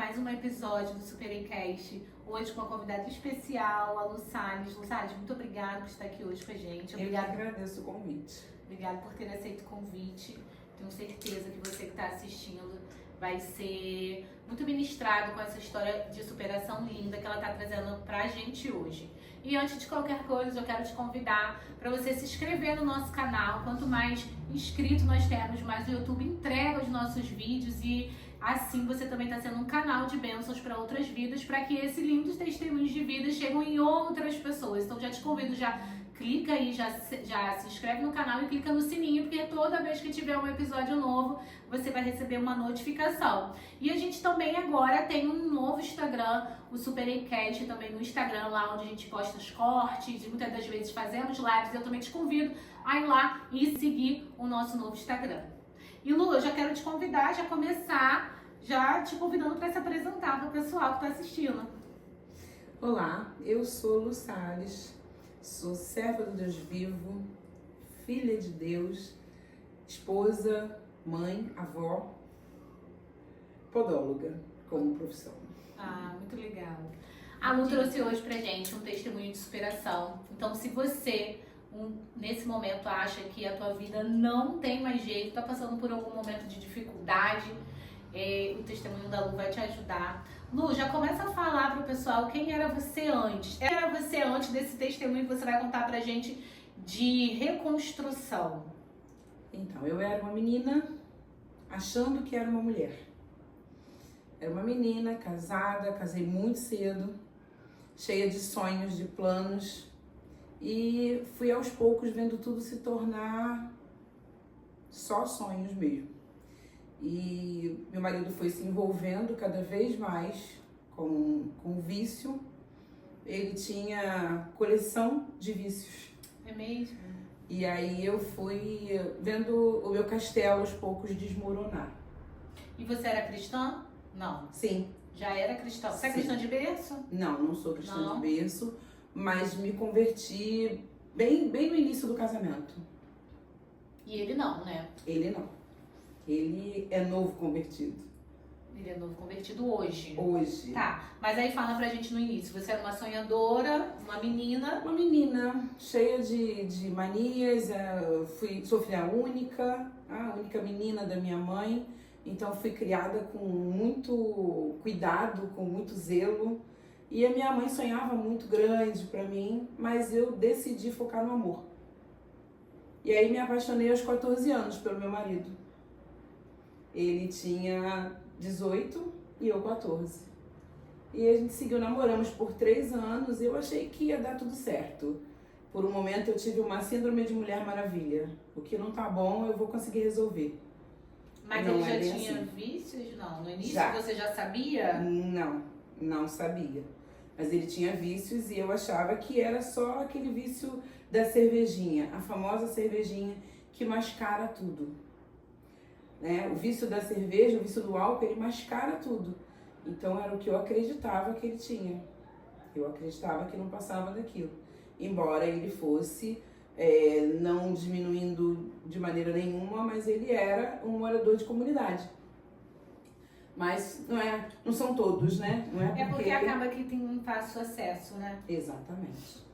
mais um episódio do Superencast. Hoje com uma convidada especial, a Lu Salles. Lu Salles, muito obrigada por estar aqui hoje com a gente. Obrigada. Eu que agradeço o convite. Obrigada por ter aceito o convite. Tenho certeza que você que está assistindo vai ser muito ministrado com essa história de superação linda que ela está trazendo pra gente hoje. E antes de qualquer coisa, eu quero te convidar para você se inscrever no nosso canal. Quanto mais inscritos nós temos, mais o YouTube entrega os nossos vídeos e assim você também está sendo um canal de bênçãos para outras vidas, para que esses lindos testemunhos de vida cheguem em outras pessoas. Então já te convido, já clica aí, já se inscreve no canal e clica no sininho, porque toda vez que tiver um episódio novo, você vai receber uma notificação. E a gente também agora tem um novo Instagram, o Superencast, também no Instagram, lá onde a gente posta os cortes e muitas das vezes fazemos lives. Eu também te convido a ir lá e seguir o nosso novo Instagram. E Lu, eu já quero te convidar, já começar, já te convidando para se apresentar para o pessoal que está assistindo. Olá, eu sou Lu Salles, sou serva do Deus vivo, filha de Deus, esposa, mãe, avó, podóloga como profissão. Ah, muito legal. A Lu trouxe hoje pra gente um testemunho de superação. Então, se você nesse momento acha que a tua vida não tem mais jeito, tá passando por algum momento de dificuldade, o testemunho da Lu vai te ajudar. Lu, já começa a falar pro pessoal quem era você antes. Quem era você antes desse testemunho que você vai contar pra gente de reconstrução? Então, eu era uma menina achando que era uma mulher. Era uma menina casada, casei muito cedo, cheia de sonhos, de planos. E fui aos poucos vendo tudo se tornar só sonhos mesmo. E meu marido foi se envolvendo cada vez mais com o vício. Ele tinha coleção de vícios. É mesmo? E aí eu fui vendo o meu castelo aos poucos desmoronar. E você era cristã? Não. Sim. Já era cristã? Você é Sim. cristã de berço? Não sou cristã Não. de berço, mas me converti bem no início do casamento. E ele não, né? Ele não. Ele é novo convertido. Ele é novo convertido hoje. Hoje. Tá, mas aí fala pra gente no início. Você era uma sonhadora, uma menina. Uma menina cheia de manias, sou filha única, a única menina da minha mãe. Então fui criada com muito cuidado, com muito zelo. E a minha mãe sonhava muito grande pra mim, mas eu decidi focar no amor. E aí me apaixonei aos 14 anos pelo meu marido. Ele tinha 18 e eu 14. E a gente seguiu, namoramos por 3 anos e eu achei que ia dar tudo certo. Por um momento eu tive uma síndrome de Mulher Maravilha. O que não tá bom eu vou conseguir resolver. Mas Não ele é já bem tinha assim. vícios? Não. No início Já. você já sabia? Não sabia. Mas ele tinha vícios e eu achava que era só aquele vício da cervejinha, a famosa cervejinha que mascara tudo. Né? O vício da cerveja, o vício do álcool, ele mascara tudo. Então era o que eu acreditava que ele tinha. Eu acreditava que não passava daquilo. Embora ele fosse, não diminuindo de maneira nenhuma, mas ele era um morador de comunidade. Mas não são todos, né? Não É porque acaba que tem um fácil acesso, né? Exatamente.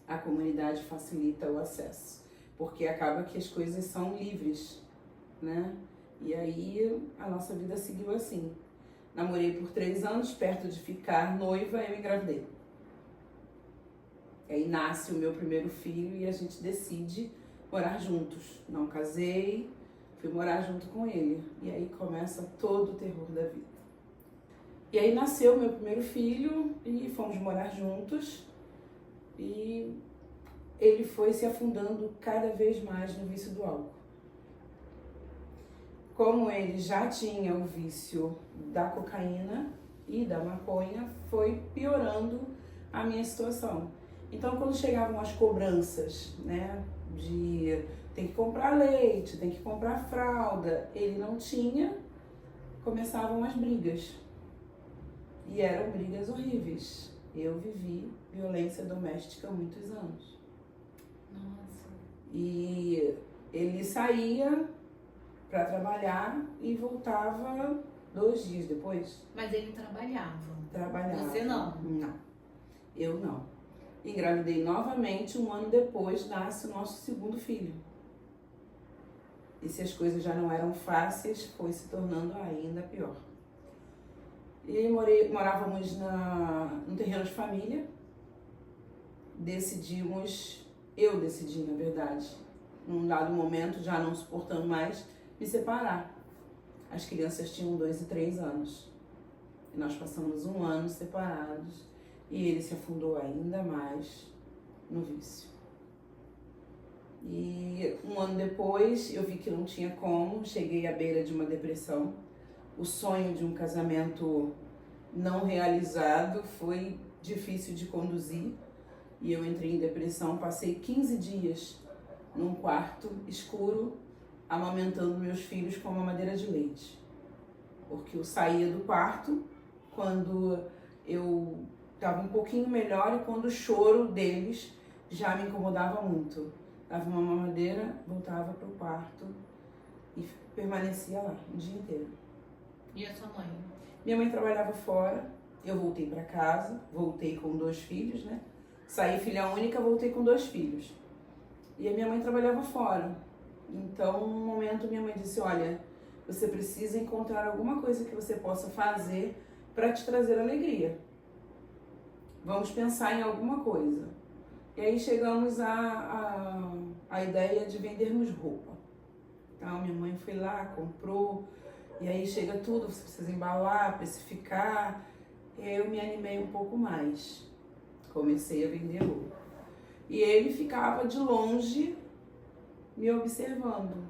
A comunidade facilita o acesso, porque acaba que as coisas são livres, né? E aí a nossa vida seguiu assim. Namorei por 3 anos, perto de ficar noiva, eu engravidei. Aí nasce o meu primeiro filho e a gente decide morar juntos. Não casei, fui morar junto com ele. E aí começa todo o terror da vida. E aí nasceu meu primeiro filho e fomos morar juntos. E ele foi se afundando cada vez mais no vício do álcool. Como ele já tinha o vício da cocaína e da maconha, foi piorando a minha situação. Então, quando chegavam as cobranças, né, de tem que comprar leite, tem que comprar fralda, ele não tinha, começavam as brigas. E eram brigas horríveis. Eu vivi violência doméstica há muitos anos. Nossa. E ele saía para trabalhar e voltava 2 dias depois. Mas ele trabalhava. Trabalhava. Você não? Não. Eu não. Engravidei novamente, 1 ano depois nasce o nosso segundo filho. E se as coisas já não eram fáceis, foi se tornando ainda pior. E morávamos no terreno de família. Eu decidi, na verdade, num dado momento, já não suportando mais, me separar. As crianças tinham 2 e 3 anos. E nós passamos 1 ano separados. E ele se afundou ainda mais no vício. E 1 ano depois, eu vi que não tinha como, cheguei à beira de uma depressão. O sonho de um casamento não realizado foi difícil de conduzir. E eu entrei em depressão, passei 15 dias num quarto escuro, amamentando meus filhos com uma mamadeira de leite. Porque eu saía do quarto quando eu estava um pouquinho melhor e quando o choro deles já me incomodava muito. Dava uma mamadeira, voltava para o quarto e permanecia lá o dia inteiro. E a sua mãe? Minha mãe trabalhava fora, eu voltei para casa, voltei com 2 filhos, né? Saí filha única, voltei com 2 filhos. E a minha mãe trabalhava fora. Então, num momento, minha mãe disse, olha, você precisa encontrar alguma coisa que você possa fazer para te trazer alegria. Vamos pensar em alguma coisa. E aí chegamos à ideia de vendermos roupa. Então, minha mãe foi lá, comprou, e aí chega tudo, você precisa embalar, precificar. E aí eu me animei um pouco mais. Comecei a vender roupa. E ele ficava de longe me observando.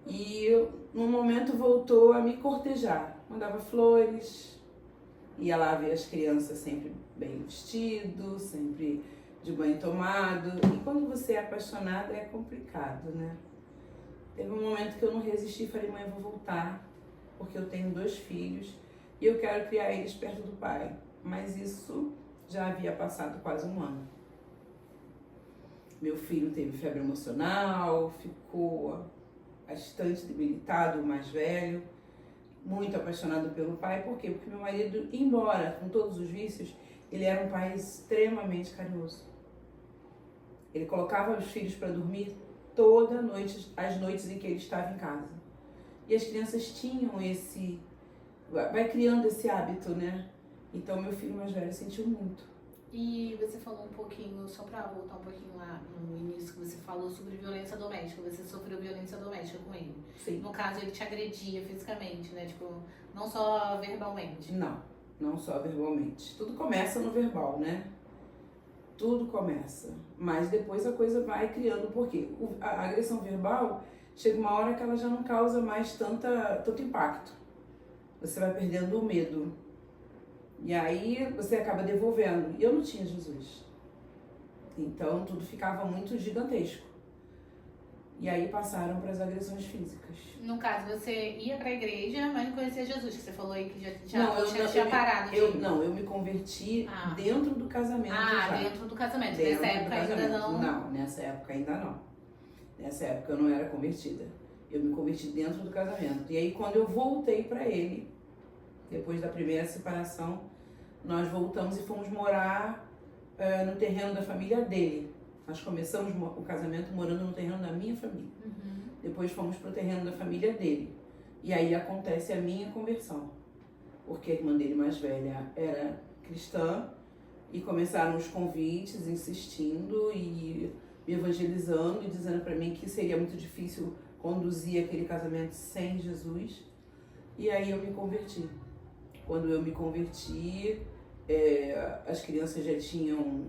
E num momento voltou a me cortejar. Mandava flores, ia lá ver as crianças sempre bem vestido, sempre de banho tomado. E quando você é apaixonado é complicado, né? Teve um momento que eu não resisti e falei, mãe, eu vou voltar, porque eu tenho 2 filhos e eu quero criar eles perto do pai. Mas isso já havia passado quase 1 ano. Meu filho teve febre emocional, ficou bastante debilitado, o mais velho, muito apaixonado pelo pai. Por quê? Porque meu marido, embora com todos os vícios, ele era um pai extremamente carinhoso. Ele colocava os filhos para dormir toda noite, as noites em que ele estava em casa. E as crianças tinham vai criando esse hábito, né? Então meu filho mais velho sentiu muito. E você falou um pouquinho, só pra voltar um pouquinho lá no início, que você falou sobre violência doméstica. Você sofreu violência doméstica com ele. Sim. No caso, ele te agredia fisicamente, né? Tipo, não só verbalmente. Não só verbalmente. Tudo começa no verbal, né? Tudo começa. Mas depois a coisa vai criando, porque a agressão verbal chega uma hora que ela já não causa mais tanto impacto. Você vai perdendo o medo. E aí você acaba devolvendo. E eu não tinha Jesus. Então tudo ficava muito gigantesco. E aí passaram para as agressões físicas. No caso, você ia pra igreja, mas não conhecia Jesus, que você falou aí que já Não, parado. Eu me converti dentro do casamento já. Dentro do casamento. Dentro Nessa época ainda não? Não, nessa época ainda não. Nessa época eu não era convertida. Eu me converti dentro do casamento. E aí quando eu voltei para ele, depois da primeira separação, nós voltamos e fomos morar no terreno da família dele. Nós começamos o casamento morando no terreno da minha família. Uhum. Depois fomos pro terreno da família dele. E aí acontece a minha conversão. Porque a irmã dele mais velha era cristã e começaram os convites, insistindo e me evangelizando e dizendo para mim que seria muito difícil conduzir aquele casamento sem Jesus. E aí eu me converti. Quando eu me converti, as crianças já tinham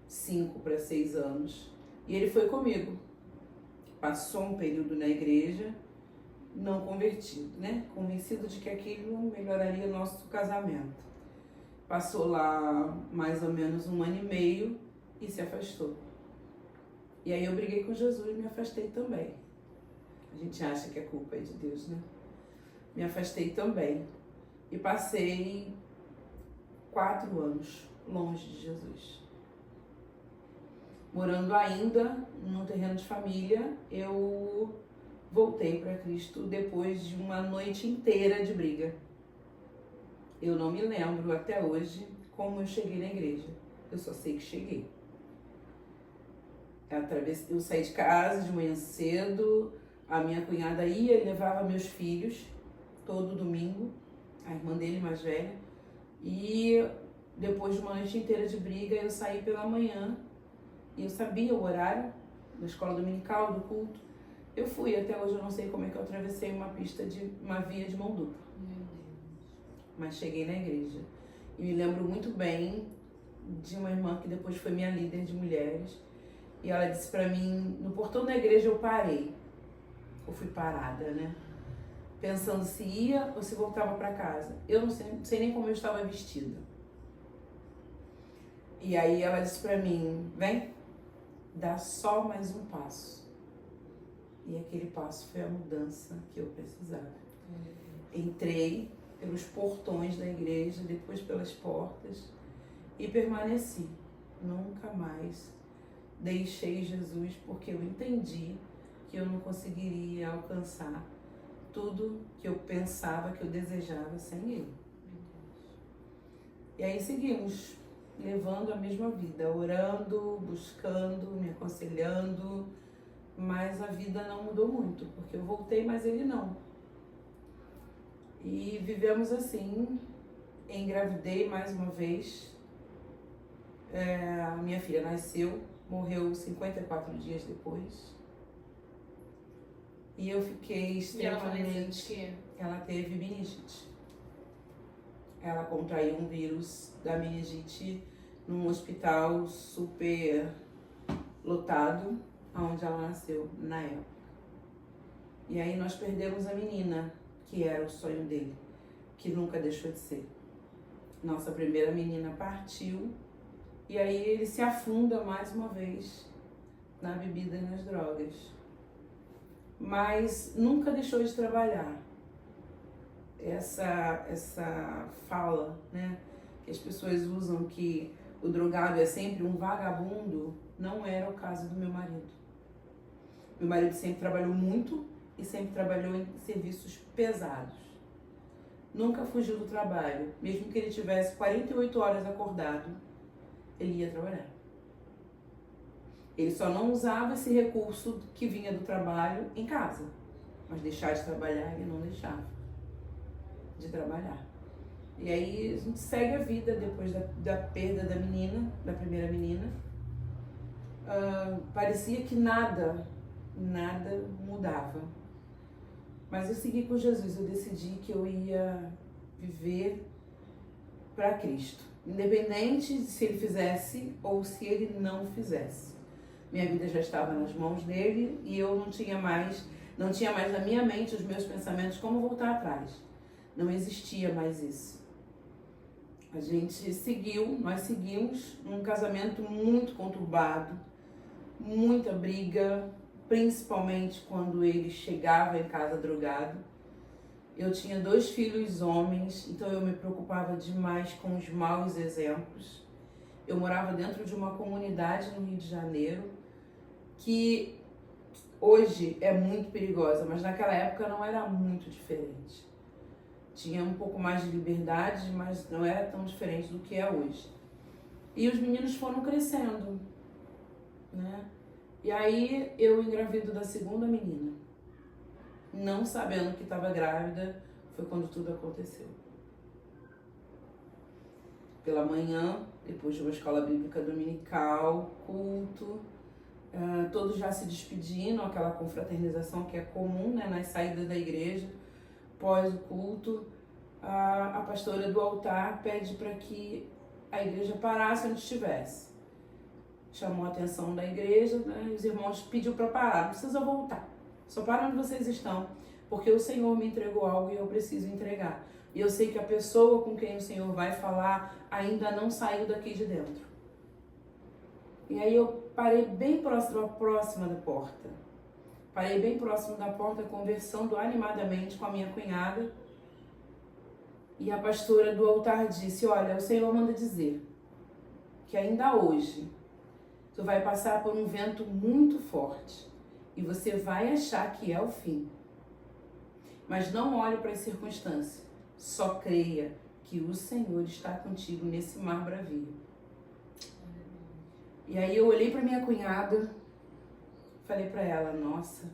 5 para 6 anos. E ele foi comigo. Passou um período na igreja, não convertido, né? Convencido de que aquilo melhoraria o nosso casamento. Passou lá mais ou menos 1 ano e meio e se afastou. E aí eu briguei com Jesus e me afastei também. A gente acha que a culpa é de Deus, né? Me afastei também. E passei 4 anos longe de Jesus. Morando ainda no terreno de família, eu voltei para Cristo depois de uma noite inteira de briga. Eu não me lembro até hoje como eu cheguei na igreja. Eu só sei que cheguei. Eu saí de casa de manhã cedo, a minha cunhada ia e levava meus filhos todo domingo, a irmã dele mais velha, e depois de uma noite inteira de briga eu saí pela manhã e eu sabia o horário da escola dominical, do culto. Eu fui, até hoje eu não sei como é que eu atravessei uma via de mão dupla. Mas cheguei na igreja. E me lembro muito bem de uma irmã que depois foi minha líder de mulheres. E ela disse pra mim, no portão da igreja eu parei. Eu fui parada, né? Pensando se ia ou se voltava pra casa. Eu não sei nem como eu estava vestida. E aí ela disse pra mim, vem, dá só mais um passo. E aquele passo foi a mudança que eu precisava. Entrei pelos portões da igreja, depois pelas portas e permaneci. Nunca mais deixei Jesus, porque eu entendi que eu não conseguiria alcançar tudo que eu pensava, que eu desejava sem Ele. E aí seguimos levando a mesma vida, orando, buscando, me aconselhando, mas a vida não mudou muito, porque eu voltei, mas Ele não. E vivemos assim, engravidei mais uma vez, a minha filha nasceu, morreu 54 dias depois. E eu fiquei extremamente... Ela teve meningite. Ela contraiu um vírus da meningite num hospital super lotado, onde ela nasceu na época. E aí nós perdemos a menina, que era o sonho dele, que nunca deixou de ser. Nossa primeira menina partiu, e aí ele se afunda mais uma vez na bebida e nas drogas. Mas nunca deixou de trabalhar. Essa fala, né, que as pessoas usam, que o drogado é sempre um vagabundo, não era o caso do meu marido. Meu marido sempre trabalhou muito e sempre trabalhou em serviços pesados. Nunca fugiu do trabalho. Mesmo que ele tivesse 48 horas acordado, ele ia trabalhar. Ele só não usava esse recurso que vinha do trabalho em casa. Mas deixar de trabalhar, ele não deixava de trabalhar. E aí a gente segue a vida depois da perda da menina, da primeira menina. Parecia que nada mudava. Mas eu segui com Jesus, eu decidi que eu ia viver para Cristo. Independente de se ele fizesse ou se ele não fizesse. Minha vida já estava nas mãos dele e eu não tinha mais na minha mente os meus pensamentos como voltar atrás. Não existia mais isso. Nós seguimos um casamento muito conturbado, muita briga, principalmente quando ele chegava em casa drogado. Eu tinha 2 filhos homens, então eu me preocupava demais com os maus exemplos. Eu morava dentro de uma comunidade no Rio de Janeiro, que hoje é muito perigosa, mas naquela época não era muito diferente. Tinha um pouco mais de liberdade, mas não era tão diferente do que é hoje. E os meninos foram crescendo, né? E aí eu engravido da segunda menina. Não sabendo que estava grávida, foi quando tudo aconteceu. Pela manhã, depois de uma escola bíblica dominical, culto, todos já se despedindo, aquela confraternização que é comum, né, nas saídas da igreja. Após o culto, a pastora do altar pede para que a igreja parasse onde estivesse. Chamou a atenção da igreja, né, e os irmãos pediu para parar, não precisa voltar. Só para onde vocês estão, porque o Senhor me entregou algo e eu preciso entregar. E eu sei que a pessoa com quem o Senhor vai falar ainda não saiu daqui de dentro. E aí eu parei bem próxima da porta. Parei bem próximo da porta, conversando animadamente com a minha cunhada. E a pastora do altar disse, olha, o Senhor manda dizer que ainda hoje tu vai passar por um vento muito forte. e você vai achar que é o fim. Mas não olhe para as circunstâncias, só creia que o Senhor está contigo nesse mar bravio. E aí eu olhei para minha cunhada, falei para ela, nossa,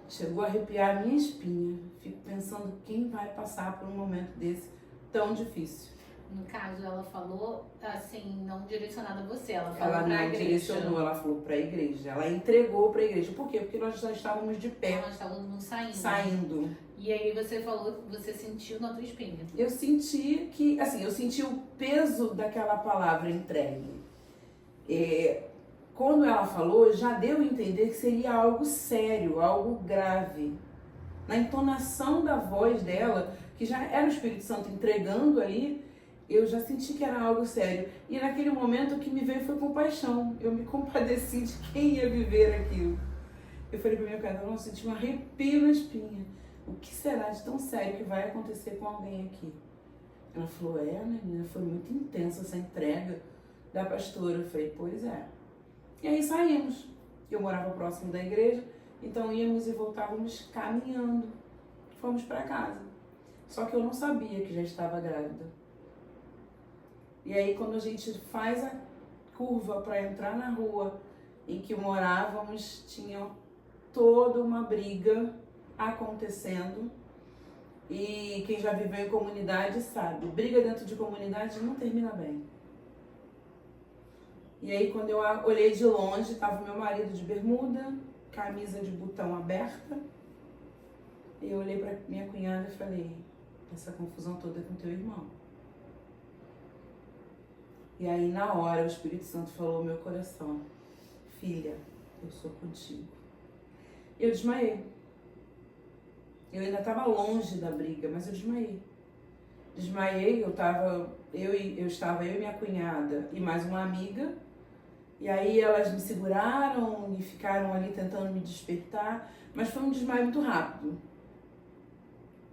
chegou a arrepiar a minha espinha. Fico pensando quem vai passar por um momento desse tão difícil. No caso, ela falou assim, não direcionada a você, ela falou Ela pra não igreja. direcionou, ela falou para a igreja. Ela entregou para a igreja. Por quê? Porque nós já estávamos de pé, Nós estávamos saindo. saindo. E aí você falou, você sentiu na tua espinha. Eu senti que, assim, eu senti o peso daquela palavra entregue. Quando ela falou, já deu a entender que seria algo sério, algo grave. Na entonação da voz dela, que já era o Espírito Santo entregando ali, eu já senti que era algo sério. E naquele momento o que me veio foi compaixão. Eu me compadeci de quem ia viver aquilo. Eu falei pra minha cara, eu senti um arrepio na espinha. O que será de tão sério que vai acontecer com alguém aqui? Ela falou, menina, foi muito intensa essa entrega da pastora. Eu falei, pois é. E aí saímos. Eu morava próximo da igreja, então íamos e voltávamos caminhando. Fomos para casa. Só que eu não sabia que já estava grávida. E aí quando a gente faz a curva para entrar na rua em que morávamos, tinha toda uma briga acontecendo. E quem já viveu em comunidade sabe, briga dentro de comunidade não termina bem. E aí quando eu olhei de longe, estava meu marido de bermuda, camisa de botão aberta. E eu olhei para minha cunhada e falei, essa confusão toda é com teu irmão. E aí na hora o Espírito Santo falou ao meu coração, filha, eu sou contigo. Eu desmaiei. Eu ainda estava longe da briga, mas eu desmaiei. Desmaiei, eu estava eu e minha cunhada e mais uma amiga. E aí elas me seguraram e ficaram ali tentando me despertar, mas foi um desmaio muito rápido.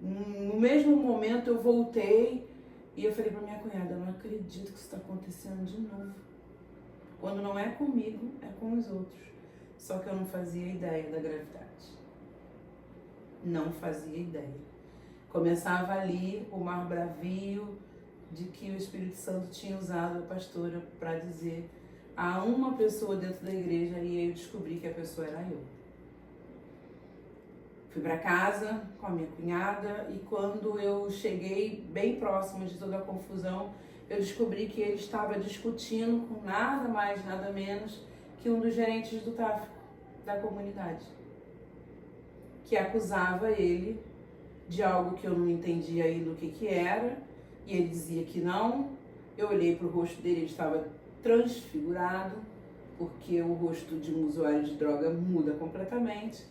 No mesmo momento eu voltei e eu falei para minha cunhada, eu não acredito que isso está acontecendo de novo. Quando não é comigo, é com os outros. Só que eu não fazia ideia da gravidade. Não fazia ideia. Começava ali o mar bravio de que o Espírito Santo tinha usado a pastora para dizer a uma pessoa dentro da igreja, e eu descobri que a pessoa era eu. Fui para casa com a minha cunhada e quando eu cheguei bem próximo de toda a confusão, eu descobri que ele estava discutindo com nada mais, nada menos que um dos gerentes do tráfico da comunidade, que acusava ele de algo que eu não entendia ainda o que era, e ele dizia que não. Eu olhei para o rosto dele, ele estava transfigurado, porque o rosto de um usuário de droga muda completamente.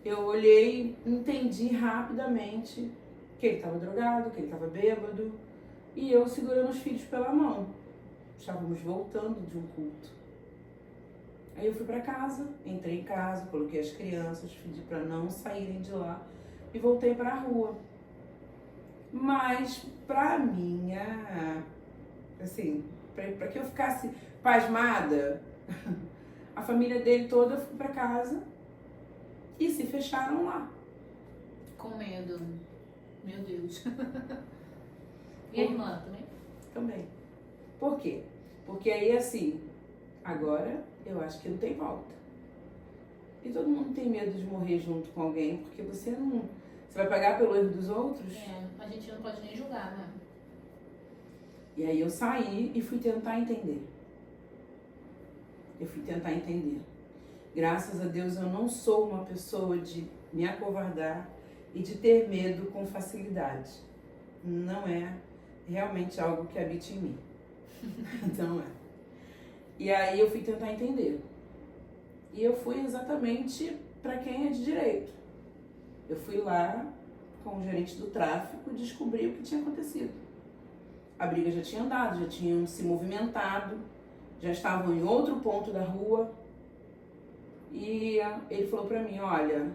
Eu olhei, entendi rapidamente que ele estava drogado, que ele estava bêbado, e eu segurando os filhos pela mão. Estávamos voltando de um culto. Aí eu fui para casa, entrei em casa, coloquei as crianças, pedi para não saírem de lá e voltei para a rua. Mas para minha, assim, para que eu ficasse pasmada, a família dele toda foi para casa e se fecharam lá. Com medo. Meu Deus. E a irmã também? Também. Por quê? Porque aí assim, agora eu acho que não tem volta. E todo mundo tem medo de morrer junto com alguém, porque você vai pagar pelo erro dos outros? A gente não pode nem julgar, né? E aí eu saí e fui tentar entender. Graças a Deus eu não sou uma pessoa de me acovardar e de ter medo com facilidade. Não é realmente algo que habite em mim. Não é. E aí eu fui tentar entender. E eu fui exatamente para quem é de direito. Eu fui lá com o gerente do tráfico e descobri o que tinha acontecido. A briga já tinha andado, já tinham se movimentado, já estavam em outro ponto da rua. E ele falou para mim, olha,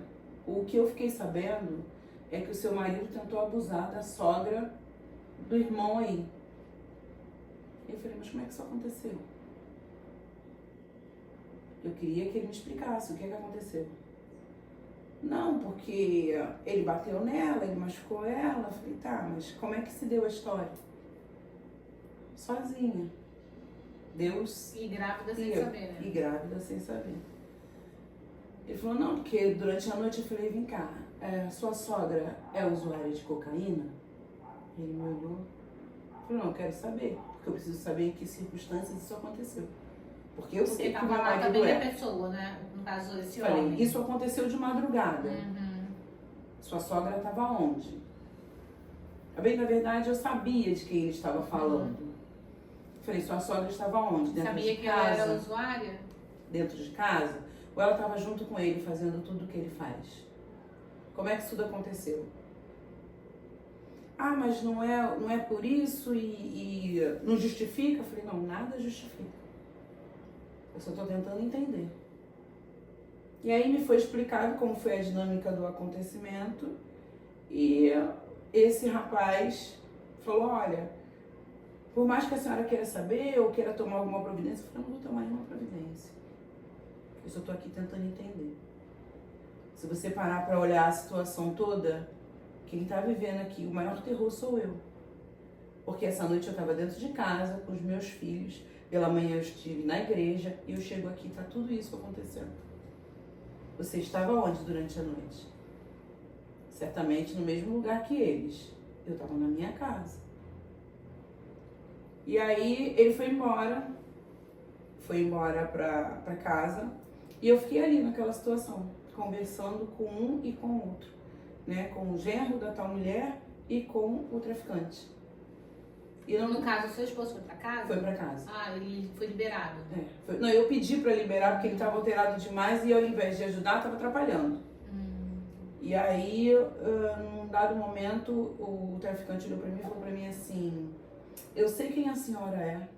o que eu fiquei sabendo é que o seu marido tentou abusar da sogra do irmão aí. Eu falei, mas como é que isso aconteceu? Eu queria que ele me explicasse o que aconteceu. Não, porque ele bateu nela, ele machucou ela. Eu falei, tá, mas como é que se deu a história? Sozinha. Deus... E grávida sem saber, né? E grávida sem saber. Ele falou, não, porque durante a noite eu falei, vem cá, sua sogra é usuária de cocaína? Ele me olhou. Falei, não, eu quero saber, porque eu preciso saber em que circunstâncias isso aconteceu. Porque eu sei que o meu marido também a pessoa, né? No caso, esse homem. Isso aconteceu de madrugada. Uhum. Sua sogra estava onde? Bem, na verdade, eu sabia de quem ele estava falando. Falei, sua sogra estava onde? Dentro Sabia de que casa? ela era usuária? Dentro de casa? Ou ela estava junto com ele, fazendo tudo o que ele faz? Como é que isso tudo aconteceu? Ah, mas não é por isso e não justifica? Eu falei, não, nada justifica. Eu só estou tentando entender. E aí me foi explicado como foi a dinâmica do acontecimento. E esse rapaz falou, olha, por mais que a senhora queira saber ou queira tomar alguma providência, eu falei, não vou tomar nenhuma providência. Eu só estou aqui tentando entender. Se você parar para olhar a situação toda, quem está vivendo aqui, o maior terror sou eu. Porque essa noite eu estava dentro de casa com os meus filhos, pela manhã eu estive na igreja e eu chego aqui e está tudo isso acontecendo. Você estava onde durante a noite? Certamente no mesmo lugar que eles. Eu estava na minha casa. E aí ele foi embora para casa e eu fiquei ali naquela situação, conversando com um e com o outro, né? Com o genro da tal mulher e com o traficante. E no caso, seu esposo foi pra casa? Foi pra casa. Ah, ele foi liberado. Não, eu pedi pra liberar porque ele tava alterado demais e ao invés de ajudar, tava atrapalhando. E aí, num dado momento, o traficante olhou pra mim e falou pra mim assim, eu sei quem a senhora é,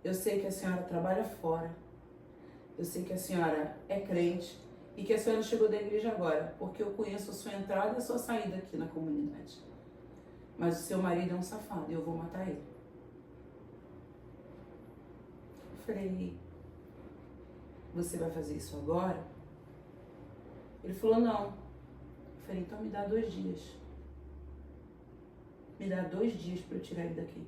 eu sei que a senhora trabalha fora, eu sei que a senhora é crente e que a senhora chegou da igreja agora, porque eu conheço a sua entrada e a sua saída aqui na comunidade. Mas o seu marido é um safado e eu vou matar ele. Eu falei, você vai fazer isso agora? Ele falou, não. Eu falei, então me dá 2 dias. Me dá 2 dias para eu tirar ele daqui.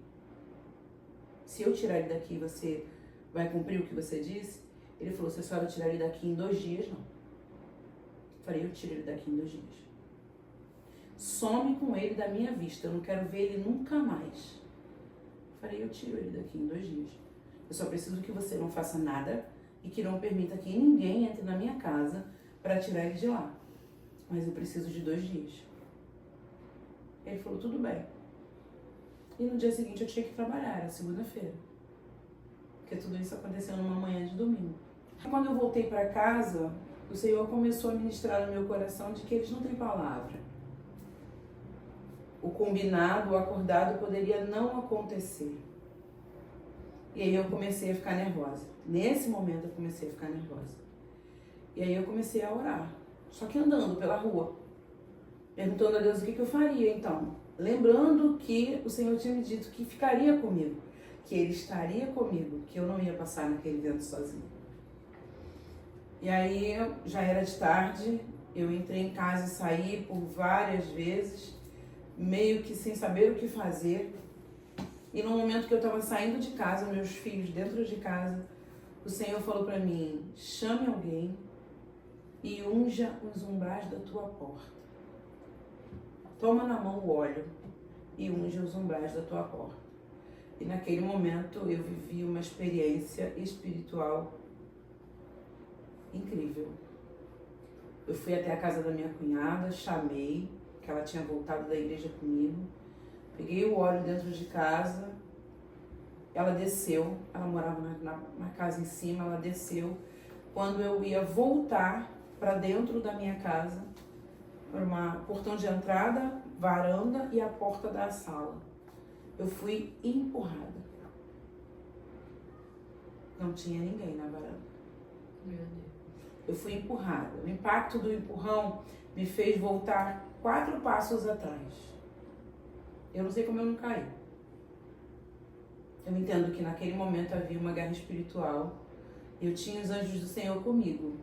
Se eu tirar ele daqui, você vai cumprir o que você disse? Ele falou, se a senhora tirar ele daqui em 2 dias, não. Eu falei, eu tiro ele daqui em 2 dias. Some com ele da minha vista, eu não quero ver ele nunca mais. Eu falei, eu tiro ele daqui em 2 dias. Eu só preciso que você não faça nada e que não permita que ninguém entre na minha casa para tirar ele de lá. Mas eu preciso de 2 dias. Ele falou, tudo bem. E no dia seguinte eu tinha que trabalhar, era segunda-feira. Porque tudo isso aconteceu numa manhã de domingo. Quando eu voltei para casa, o Senhor começou a ministrar no meu coração de que eles não têm palavra. O combinado, o acordado poderia não acontecer. E aí eu comecei a ficar nervosa. Nesse momento eu comecei a ficar nervosa. E aí eu comecei a orar. Só que andando pela rua. Perguntando a Deus o que eu faria então. Lembrando que o Senhor tinha me dito que ficaria comigo. Que Ele estaria comigo. Que eu não ia passar naquele vento sozinho. E aí já era de tarde. Eu entrei em casa e saí por várias vezes. Meio que sem saber o que fazer. E no momento que eu estava saindo de casa, meus filhos dentro de casa, o Senhor falou para mim, chame alguém e unja os umbrais da tua porta. Toma na mão o óleo e unja os umbrais da tua porta. E naquele momento eu vivi uma experiência espiritual incrível. Eu fui até a casa da minha cunhada, chamei, que ela tinha voltado da igreja comigo. Peguei o óleo dentro de casa, ela desceu, ela morava na casa em cima, ela desceu. Quando eu ia voltar para dentro da minha casa, por uma portão de entrada, varanda e a porta da sala, eu fui empurrada. Não tinha ninguém na varanda. Meu Deus. Eu fui empurrada. O impacto do empurrão me fez voltar 4 passos atrás. Eu não sei como eu não caí. Eu entendo que naquele momento havia uma guerra espiritual. Eu tinha os anjos do Senhor comigo.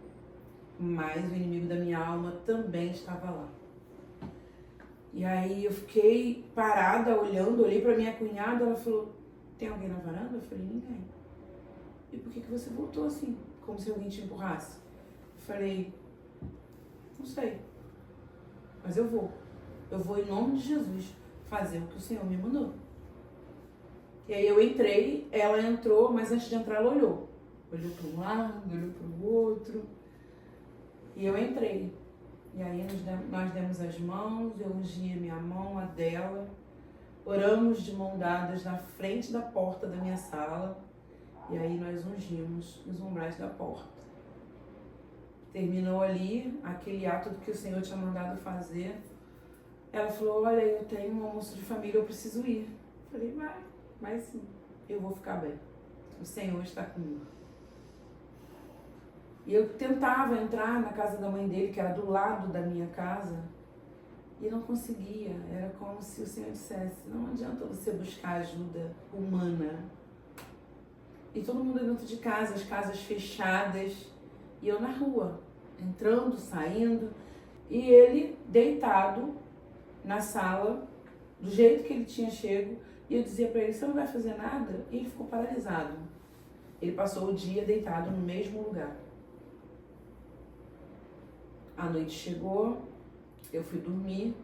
mas o inimigo da minha alma também estava lá. E aí eu fiquei parada, olhando, olhei pra minha cunhada, ela falou, tem alguém na varanda? Eu falei, ninguém. E por que você voltou assim, como se alguém te empurrasse? Eu falei, não sei, mas eu vou em nome de Jesus fazer o que o Senhor me mandou. E aí eu entrei, ela entrou, mas antes de entrar ela olhou para um lado, olhou para o outro, e eu entrei. E aí nós demos as mãos, eu ungi a minha mão, a dela, oramos de mão dadas na frente da porta da minha sala, e aí nós ungimos os umbrais da porta. Terminou ali aquele ato que o Senhor tinha mandado fazer. Ela falou, olha, eu tenho um almoço de família, eu preciso ir. Eu falei, vai, mas sim, eu vou ficar bem. O Senhor está comigo. E eu tentava entrar na casa da mãe dele, que era do lado da minha casa, e não conseguia. Era como se o Senhor dissesse, não adianta você buscar ajuda humana. E todo mundo dentro de casa, as casas fechadas, e eu na rua, entrando, saindo, e ele deitado na sala, do jeito que ele tinha chego, e eu dizia para ele, você não vai fazer nada? E ele ficou paralisado. Ele passou o dia deitado no mesmo lugar. A noite chegou, eu fui dormir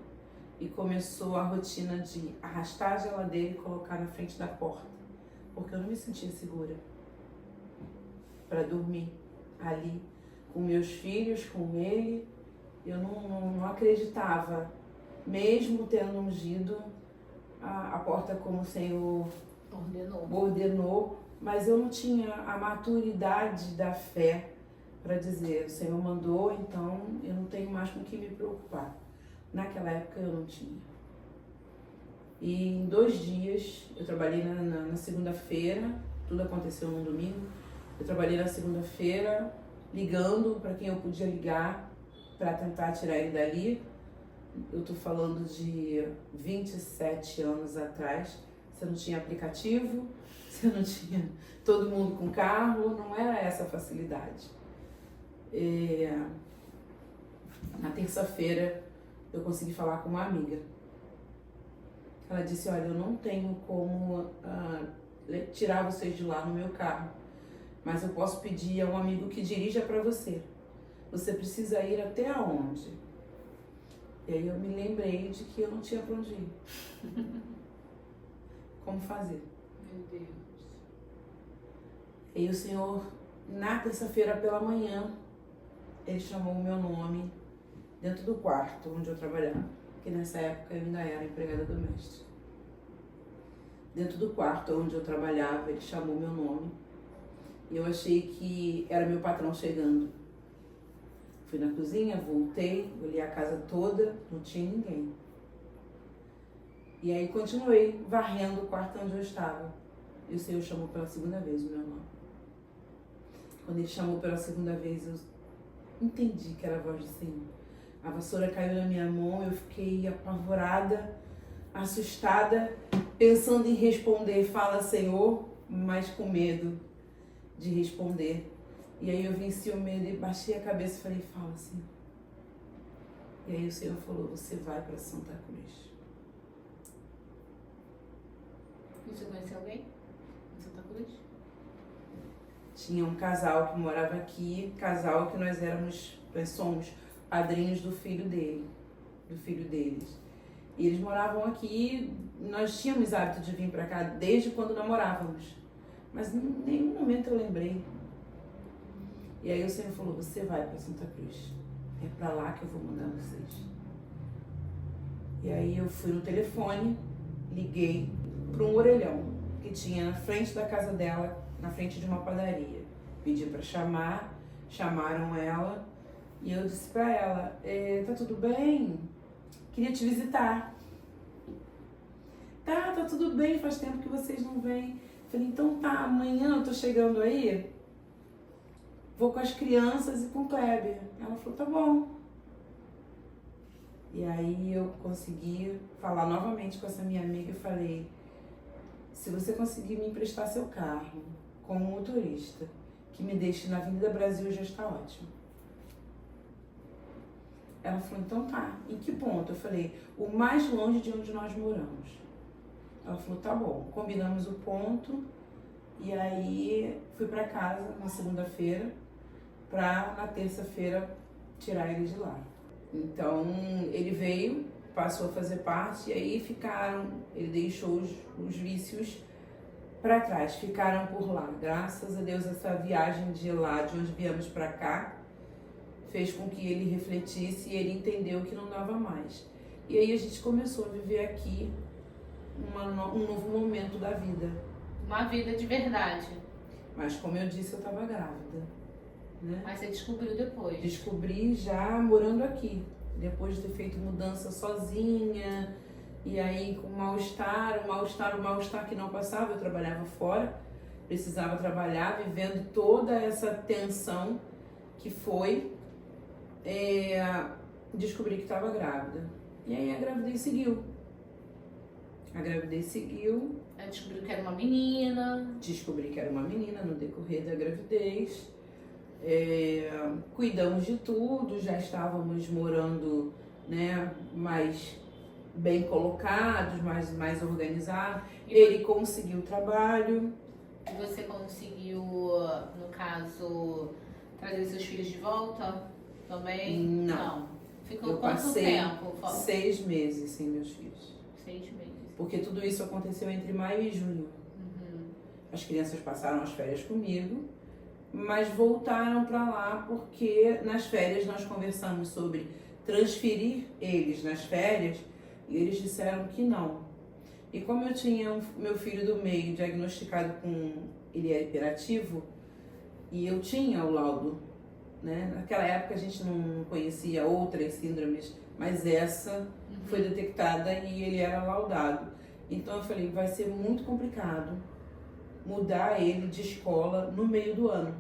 e começou a rotina de arrastar a geladeira e colocar na frente da porta, porque eu não me sentia segura para dormir ali com meus filhos, com ele. Eu não acreditava, mesmo tendo ungido a porta como o Senhor ordenou, mas eu não tinha a maturidade da fé para dizer, o Senhor mandou, então eu não tenho mais com o que me preocupar. Naquela época eu não tinha. E em 2 dias, eu trabalhei na segunda-feira, tudo aconteceu no domingo, eu trabalhei na segunda-feira, ligando para quem eu podia ligar para tentar tirar ele dali. Eu tô falando de 27 anos atrás, você não tinha aplicativo, você não tinha todo mundo com carro, não era essa a facilidade. Na terça-feira eu consegui falar com uma amiga. Ela disse, olha, eu não tenho como tirar vocês de lá no meu carro, mas eu posso pedir a um amigo que dirija para você. Você precisa ir até aonde? E aí eu me lembrei de que eu não tinha para onde ir. Como fazer? Meu Deus. E o Senhor, na terça-feira pela manhã, ele chamou o meu nome dentro do quarto onde eu trabalhava, porque nessa época eu ainda era empregada doméstica. Dentro do quarto onde eu trabalhava, ele chamou meu nome e eu achei que era meu patrão chegando. Fui na cozinha, voltei, olhei a casa toda, não tinha ninguém. E aí continuei varrendo o quarto onde eu estava. E o Senhor chamou pela segunda vez o meu nome. Quando ele chamou pela segunda vez, eu entendi que era a voz do Senhor. A vassoura caiu na minha mão, eu fiquei apavorada, assustada, pensando em responder, fala Senhor, mas com medo de responder. E aí eu venci o medo e baixei a cabeça e falei, fala Senhor. E aí o Senhor falou, você vai para Santa Cruz. Você conheceu alguém em Santa Cruz? Tinha um casal que morava aqui, casal que nós somos padrinhos do filho deles. E eles moravam aqui, nós tínhamos hábito de vir para cá desde quando namorávamos. Mas em nenhum momento eu lembrei. E aí o Senhor falou, você vai para Santa Cruz. É para lá que eu vou mandar vocês. E aí eu fui no telefone, liguei para um orelhão que tinha na frente da casa dela, na frente de uma padaria. Pedi para chamar, chamaram ela e eu disse para ela, tá tudo bem? Queria te visitar. Tá tudo bem, faz tempo que vocês não vêm. Falei, então tá, amanhã eu tô chegando aí, vou com as crianças e com o Kleber. Ela falou, tá bom. E aí eu consegui falar novamente com essa minha amiga e falei, se você conseguir me emprestar seu carro como motorista, que me deixe na Avenida Brasil já está ótimo. Ela falou, então tá, em que ponto? Eu falei, o mais longe de onde nós moramos. Ela falou, tá bom, combinamos o ponto e aí fui pra casa na segunda-feira pra na terça-feira tirar ele de lá. Então ele veio, passou a fazer parte e aí ele deixou os vícios pra trás, ficaram por lá. Graças a Deus essa viagem de lá, de onde viemos pra cá, fez com que ele refletisse e ele entendeu que não dava mais. E aí a gente começou a viver aqui um novo momento da vida. Uma vida de verdade. Mas como eu disse, eu estava grávida, né? Mas você descobriu depois. Descobri já morando aqui, depois de ter feito mudança sozinha, e aí com mal-estar que não passava, eu trabalhava fora, precisava trabalhar, vivendo toda essa tensão que foi, descobri que estava grávida. E aí a gravidez seguiu. Aí descobriu que era uma menina. Descobri que era uma menina no decorrer da gravidez. Cuidamos de tudo, já estávamos morando, né, mais bem colocados, mais organizados. Ele conseguiu trabalho. E você conseguiu, no caso, trazer seus filhos de volta também? Não. Ficou Eu quanto passei tempo? 6 meses sem meus filhos. 6 meses. Porque tudo isso aconteceu entre maio e junho. Uhum. As crianças passaram as férias comigo, mas voltaram para lá porque nas férias nós conversamos sobre transferir eles nas férias e eles disseram que não. E como eu tinha meu filho do meio diagnosticado ele é hiperativo e eu tinha o laudo, né? Naquela época a gente não conhecia outras síndromes, mas essa foi detectada e ele era laudado. Então eu falei, vai ser muito complicado mudar ele de escola no meio do ano.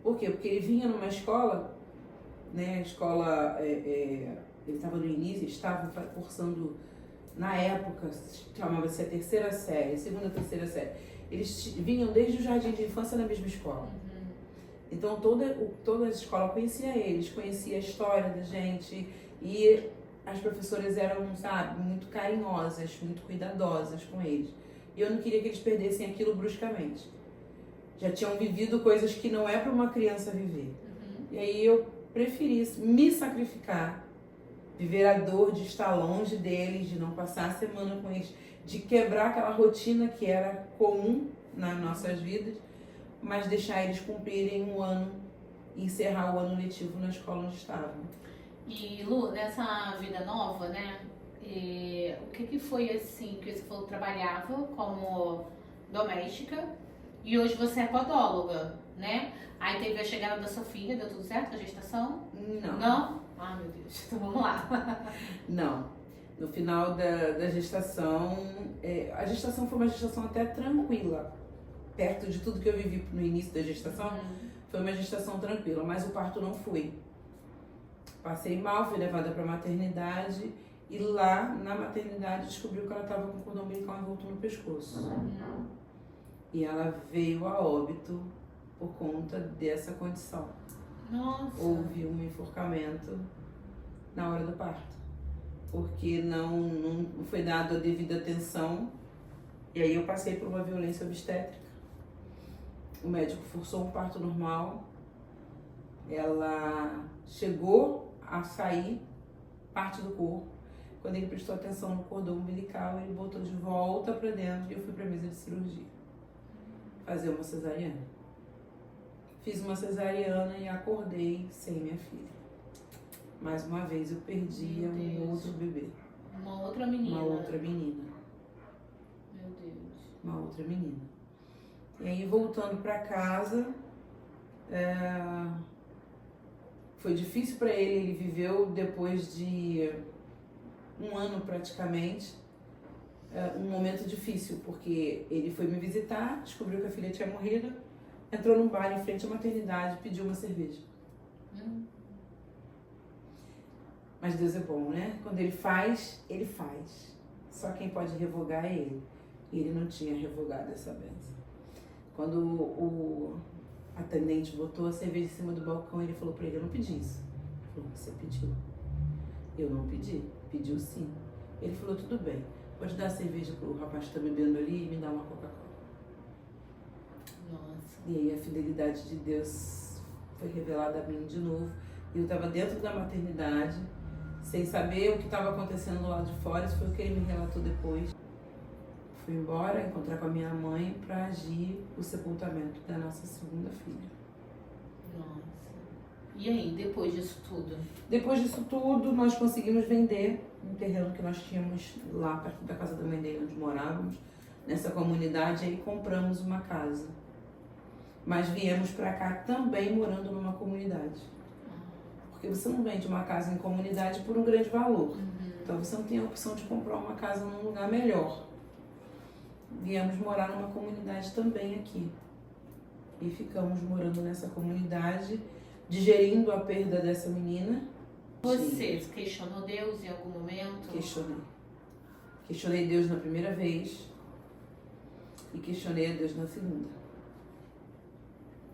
Por quê? Porque ele vinha numa escola, né? A escola, ele estava no início, estava cursando, na época, chamava-se a terceira série, segunda, terceira série. Eles vinham desde o jardim de infância na mesma escola. Então toda a escola conhecia eles, conhecia a história da gente e as professoras eram, sabe, muito carinhosas, muito cuidadosas com eles. E eu não queria que eles perdessem aquilo bruscamente. Já tinham vivido coisas que não é para uma criança viver. E aí eu preferi me sacrificar, viver a dor de estar longe deles, de não passar a semana com eles, de quebrar aquela rotina que era comum nas nossas vidas, mas deixar eles cumprirem um ano e encerrar o ano letivo na escola onde estavam. E Lu, nessa vida nova, né? O que foi assim, que você falou, trabalhava como doméstica e hoje você é podóloga, né? Aí teve a chegada da sua filha, deu tudo certo, a gestação? Não. Não? Ah, meu Deus, então vamos lá. Não. No final da gestação, a gestação foi uma gestação até tranquila. Perto de tudo que eu vivi no início da gestação, foi uma gestação tranquila, mas o parto não foi. Passei mal, fui levada para a maternidade e lá na maternidade descobriu que ela estava com cordão umbilical envolto no pescoço. E ela veio a óbito por conta dessa condição. Nossa. Houve um enforcamento na hora do parto, porque não foi dada a devida atenção. E aí eu passei por uma violência obstétrica. O médico forçou um parto normal. Ela chegou a sair parte do corpo. Quando ele prestou atenção no cordão umbilical, ele botou de volta para dentro e eu fui para a mesa de cirurgia fazer uma cesariana. Fiz uma cesariana e acordei sem minha filha. Mais uma vez eu perdi um outro bebê. Uma outra menina. Uma outra menina. Meu Deus. Uma outra menina. E aí voltando para casa, foi difícil para ele. Ele viveu depois de um ano praticamente, um momento difícil, porque ele foi me visitar, descobriu que a filha tinha morrido, entrou num bar em frente à maternidade, pediu uma cerveja. Mas Deus é bom, né? Quando ele faz, ele faz. Só quem pode revogar é ele. E ele não tinha revogado essa bênção. Quando o atendente botou a cerveja em cima do balcão, ele falou pra ele, eu não pedi isso. Ele falou, você pediu. Eu não pedi, pediu sim. Ele falou, tudo bem, pode dar cerveja pro rapaz que tá bebendo ali e me dar uma Coca-Cola. Nossa. E aí a fidelidade de Deus foi revelada a mim de novo. E eu estava dentro da maternidade, sem saber o que estava acontecendo do lado de fora. Isso foi o que ele me relatou depois. Fui embora encontrar com a minha mãe para agir o sepultamento da nossa segunda filha. Nossa. E aí, depois disso tudo? Depois disso tudo, nós conseguimos vender um terreno que nós tínhamos lá perto da casa da mãe dele, onde morávamos, nessa comunidade, aí compramos uma casa. Mas viemos para cá também morando numa comunidade. Porque você não vende uma casa em comunidade por um grande valor. Então você não tem a opção de comprar uma casa num lugar melhor. Viemos morar numa comunidade também aqui. E ficamos morando nessa comunidade, digerindo a perda dessa menina. Você questionou Deus em algum momento? Questionei. Questionei Deus na primeira vez e questionei a Deus na segunda.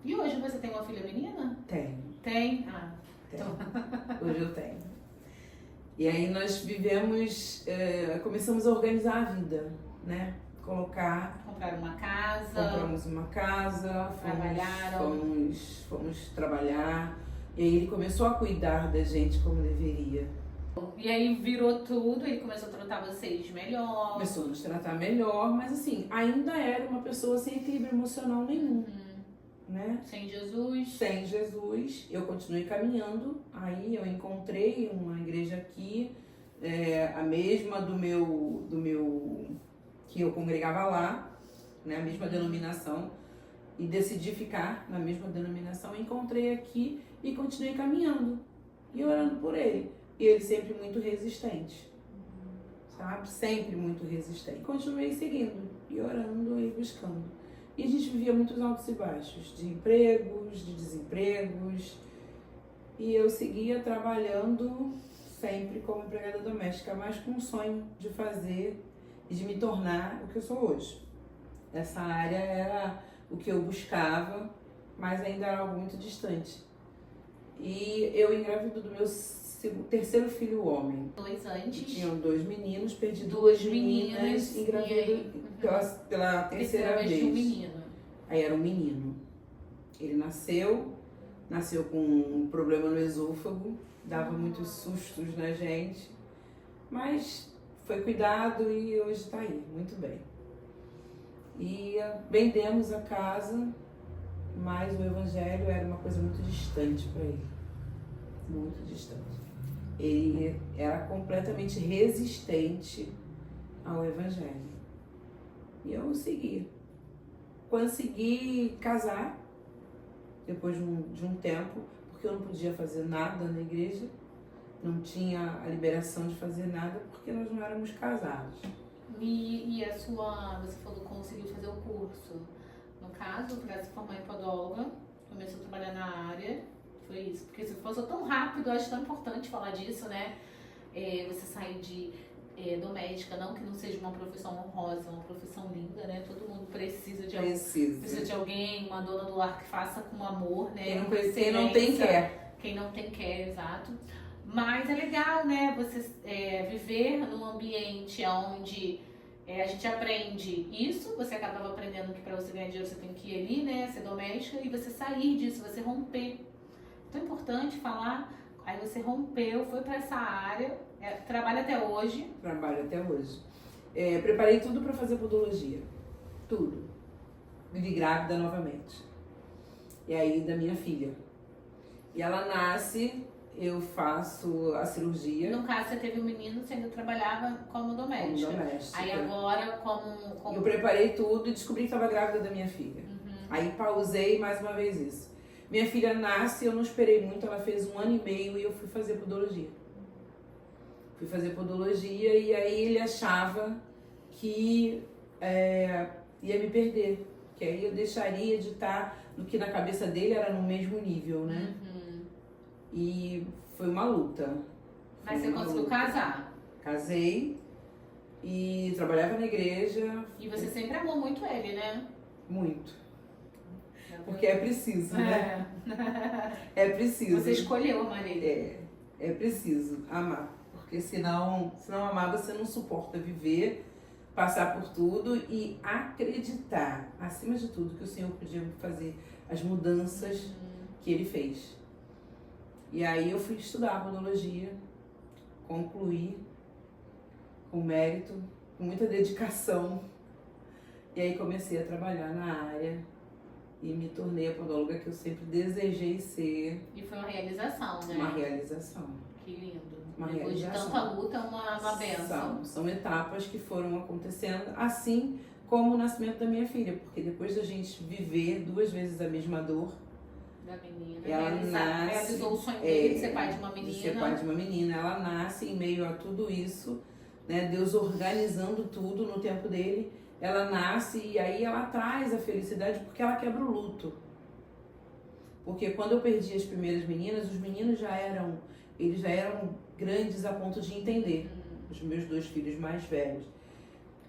E hoje você tem uma filha menina? Tenho. Tem? Ah. Tenho. Hoje eu tenho. E aí nós vivemos, começamos a organizar a vida, né? Comprar uma casa. Compramos uma casa, Trabalharam. fomos trabalhar. E aí ele começou a cuidar da gente como deveria. E aí virou tudo, ele começou a tratar vocês melhor. Começou a nos tratar melhor, mas assim, ainda era uma pessoa sem equilíbrio emocional nenhum. Né? Sem Jesus. Sem Jesus, eu continuei caminhando. Aí eu encontrei uma igreja aqui, a mesma do meu que eu congregava lá, né? A mesma denominação, e decidi ficar na mesma denominação. Encontrei aqui e continuei caminhando e orando por ele. E ele sempre muito resistente, sabe? Sempre muito resistente. Continuei seguindo e orando e buscando. E a gente vivia muitos altos e baixos, de empregos, de desempregos. E eu seguia trabalhando sempre como empregada doméstica, mas com o sonho de fazer e de me tornar o que eu sou hoje. Essa área era o que eu buscava, mas ainda era algo muito distante. E eu engravido do meu terceiro filho homem. 2 antes. Tinham 2 meninos, perdi 2 2 meninas, engravido pela terceira vez. De um menino. Aí era um menino. Ele nasceu com um problema no esôfago, dava muitos sustos na gente, mas foi cuidado e hoje está aí, muito bem. E vendemos a casa, mas o evangelho era uma coisa muito distante para ele, muito distante. Ele era completamente resistente ao evangelho. E eu segui. Consegui casar depois de um tempo, porque eu não podia fazer nada na igreja, não tinha a liberação de fazer nada porque nós não éramos casados. E você falou que conseguiu fazer o curso. No caso, para se formar em podóloga, começou a trabalhar na área, foi isso. Porque se passou tão rápido, eu acho tão importante falar disso, né? Você sair de doméstica, não que não seja uma profissão honrosa, uma profissão linda, né? Todo mundo precisa de alguém, uma dona do lar que faça com amor, né? Quem não tem, quer. Quem não tem, quer, exato. Mas é legal, né? Você viver num ambiente onde a gente aprende isso, você acabava aprendendo que para você ganhar dinheiro você tem que ir ali, né? Ser doméstica, e você sair disso, você romper. Então é importante falar. Aí você rompeu, foi para essa área, trabalha até hoje. Trabalho até hoje. Preparei tudo para fazer podologia. Tudo. Me vi grávida novamente. E aí da minha filha. E ela nasce, eu faço a cirurgia. No caso, você teve um menino, você ainda trabalhava como doméstica. Como doméstica. Aí agora, como... Eu preparei tudo e descobri que estava grávida da minha filha. Aí pausei mais uma vez isso. Minha filha nasce, eu não esperei muito, ela fez 1 ano e meio e eu fui fazer podologia. Fui fazer podologia e aí ele achava que ia me perder. Que aí eu deixaria de estar no que na cabeça dele era no mesmo nível, né? E foi uma luta. Mas você conseguiu casar? Casei e trabalhava na igreja. E você sempre amou muito ele, né? Muito. Porque é preciso, né? É preciso. Você escolheu amar ele. É preciso amar. Porque senão amar, você não suporta viver, passar por tudo e acreditar, acima de tudo, que o Senhor podia fazer as mudanças que Ele fez. E aí eu fui estudar podologia, concluí com mérito, com muita dedicação. E aí comecei a trabalhar na área e me tornei a podóloga que eu sempre desejei ser. E foi uma realização, né? Uma realização. Que lindo. Uma Depois realização. de tanta luta, uma benção. São etapas que foram acontecendo, assim como o nascimento da minha filha, porque depois da gente viver 2 vezes a mesma dor, Da menina. ela nasce, realizou o sonho dele de ser pai de uma menina. De ser pai de uma menina. Ela nasce em meio a tudo isso, né? Deus organizando tudo no tempo dele. Ela nasce e aí ela traz a felicidade porque ela quebra o luto. Porque quando eu perdi as primeiras meninas, os meninos eles já eram grandes a ponto de entender. Os meus 2 filhos mais velhos.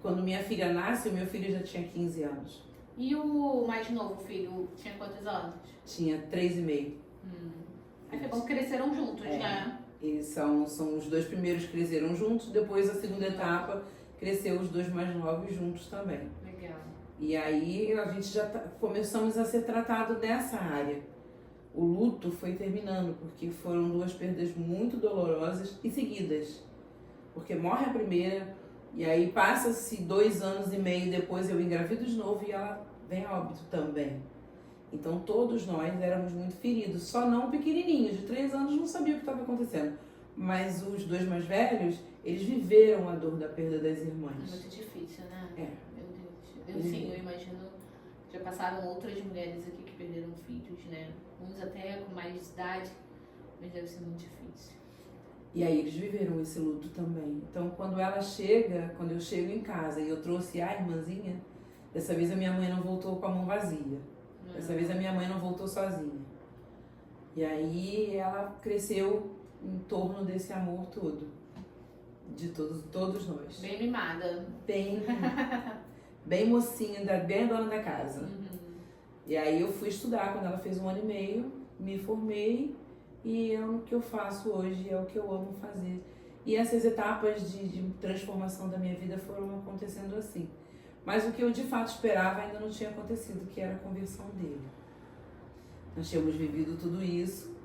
Quando minha filha nasce, o meu filho já tinha 15 anos. E o mais novo filho tinha quantos anos? Tinha 3,5. Aí foi bom que cresceram juntos, né? Eles são os 2 primeiros que cresceram juntos, depois a segunda etapa cresceu os 2 mais novos juntos também. Legal. E aí a gente já começamos a ser tratado nessa área. O luto foi terminando, porque foram 2 perdas muito dolorosas e seguidas. Porque morre a primeira, e aí passa-se 2 anos e meio depois eu engravido de novo e ela vem a óbito também. Então todos nós éramos muito feridos, só não pequenininhos, de 3 anos não sabia o que estava acontecendo. Mas os 2 mais velhos, eles viveram a dor da perda das irmãs. É muito difícil, né? É. Meu Deus. Eu imagino, já passaram outras mulheres aqui que perderam filhos, né? Uns até com mais idade, mas deve ser muito difícil. E aí eles viveram esse luto também. Então quando eu chego em casa e eu trouxe a irmãzinha, dessa vez a minha mãe não voltou com a mão vazia. Dessa vez a minha mãe não voltou sozinha. E aí ela cresceu em torno desse amor todo. De todos nós. Bem mimada. Bem mocinha, bem a dona da casa. E aí eu fui estudar quando ela fez 1 ano e meio, me formei e é o que eu faço hoje, é o que eu amo fazer. E essas etapas de transformação da minha vida foram acontecendo assim. Mas o que eu de fato esperava ainda não tinha acontecido, que era a conversão dele. Nós tínhamos vivido tudo isso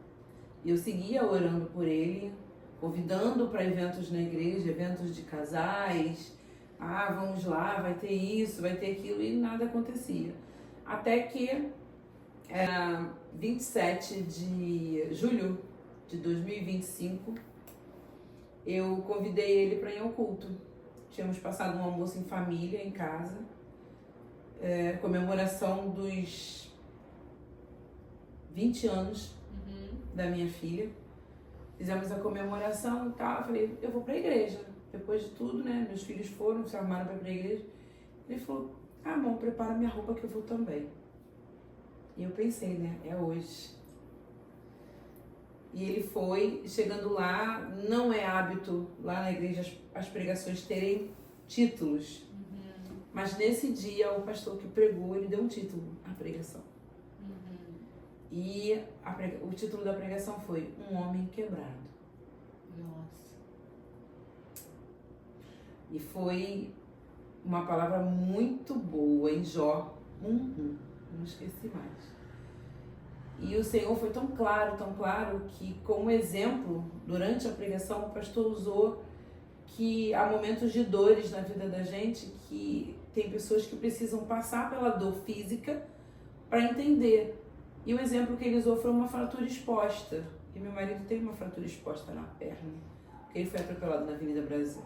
e eu seguia orando por ele, convidando para eventos na igreja, eventos de casais. Vamos lá, vai ter isso, vai ter aquilo, e nada acontecia. Até que era 27 de julho de 2025, eu convidei ele para ir ao culto. Tínhamos passado um almoço em família, em casa, comemoração dos 20 anos da minha filha. Fizemos a comemoração e tal. Eu falei, eu vou para a igreja. Depois de tudo, né? Meus filhos foram, se arrumaram para ir para a igreja. Ele falou, bom, prepara minha roupa que eu vou também. E eu pensei, né? É hoje. E ele foi, chegando lá, não é hábito lá na igreja as pregações terem títulos. Mas nesse dia, o pastor que pregou, ele deu um título à pregação. E o título da pregação foi Um Homem Quebrado. Nossa. E foi uma palavra muito boa em Jó. Não esqueci mais. E o Senhor foi tão claro, que como exemplo, durante a pregação, o pastor usou que há momentos de dores na vida da gente, que tem pessoas que precisam passar pela dor física para entender. E o exemplo que ele usou foi uma fratura exposta. E meu marido teve uma fratura exposta na perna, porque ele foi atropelado na Avenida Brasil.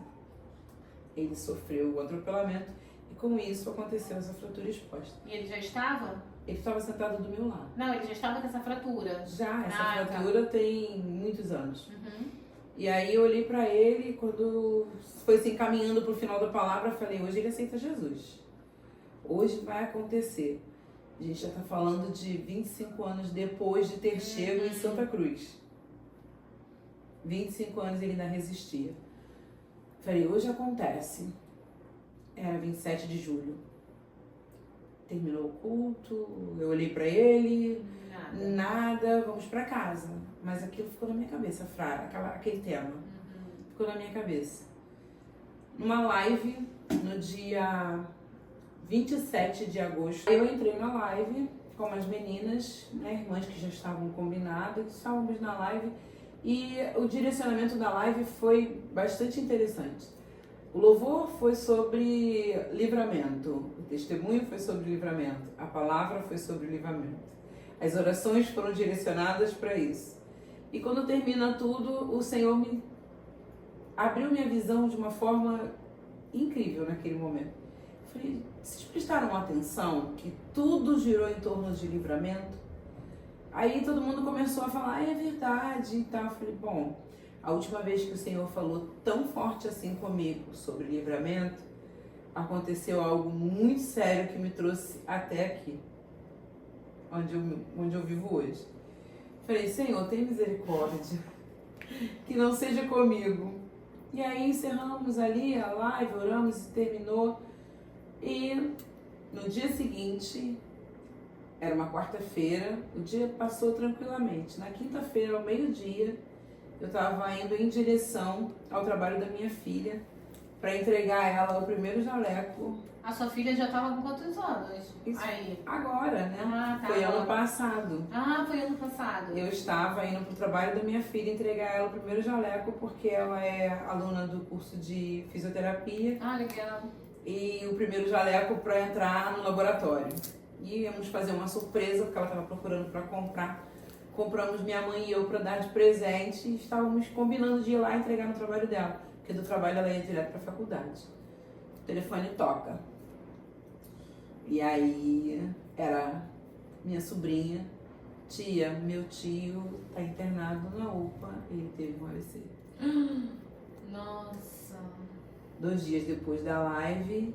Ele sofreu o atropelamento e com isso aconteceu essa fratura exposta. E ele já estava? Ele estava sentado do meu lado. Não, ele já estava com essa fratura? Já, essa fratura tem muitos anos. Uhum. E aí eu olhei pra ele, quando foi se encaminhando pro final da palavra, eu falei, hoje ele aceita Jesus. Hoje vai acontecer. A gente já tá falando de 25 anos depois de ter chego em Santa Cruz. 25 anos ele ainda resistia. Falei, hoje acontece. Era 27 de julho. Terminou o culto, eu olhei pra ele, nada, vamos pra casa. Mas aquilo ficou na minha cabeça, aquele tema. ficou na minha cabeça. Numa live, no dia 27 de agosto, eu entrei na live com umas meninas, né, irmãs que já estavam combinadas, estávamos na live e o direcionamento da live foi bastante interessante. O louvor foi sobre livramento, o testemunho foi sobre livramento, a palavra foi sobre livramento. As orações foram direcionadas para isso. E quando termina tudo, o Senhor me abriu minha visão de uma forma incrível naquele momento. Eu falei, vocês prestaram atenção que tudo girou em torno de livramento? Aí todo mundo começou a falar, é verdade e tal. Eu falei, bom, a última vez que o Senhor falou tão forte assim comigo sobre livramento, aconteceu algo muito sério que me trouxe até aqui, onde eu vivo hoje. Falei, Senhor, tem misericórdia, que não seja comigo. E aí encerramos ali a live, oramos e terminou. E no dia seguinte, era uma quarta-feira, o dia passou tranquilamente. Na quinta-feira, ao meio-dia, eu estava indo em direção ao trabalho da minha filha para entregar a ela o primeiro jaleco. A sua filha já estava com quantos anos? Isso, aí. agora, né? Ah, tá. Foi ano passado. Ah, foi ano passado. Eu estava indo para o trabalho da minha filha entregar a ela o primeiro jaleco porque ela é aluna do curso de fisioterapia. Ah, legal. E o primeiro jaleco para entrar no laboratório. E íamos fazer uma surpresa porque ela estava procurando para comprar. Compramos minha mãe e eu para dar de presente e estávamos combinando de ir lá entregar no trabalho dela, porque do trabalho ela ia direto para a faculdade. O telefone toca. E aí era minha sobrinha, tia, meu tio está internado na UPA, ele teve um AVC. Nossa. 2 dias depois da live,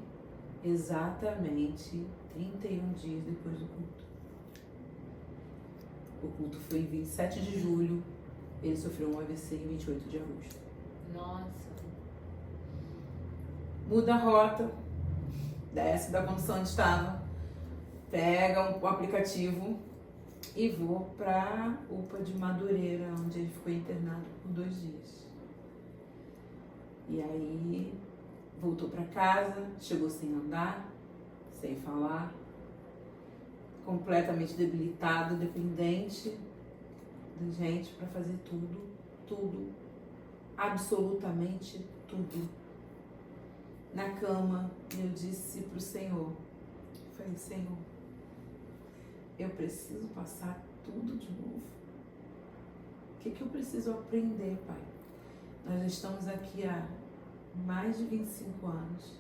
exatamente 31 dias depois do culto. O culto foi em 27 de julho, ele sofreu um AVC em 28 de agosto. Nossa. Muda a rota, desce da condição onde estava, pega um aplicativo e vou para UPA de Madureira, onde ele ficou internado por 2 dias. E aí voltou para casa, chegou sem andar, sem falar, completamente debilitado, dependente da gente para fazer tudo, absolutamente tudo. Na cama, eu disse pro Senhor, falei, Senhor, eu preciso passar tudo de novo. O que eu preciso aprender, Pai? Nós já estamos aqui há mais de 25 anos.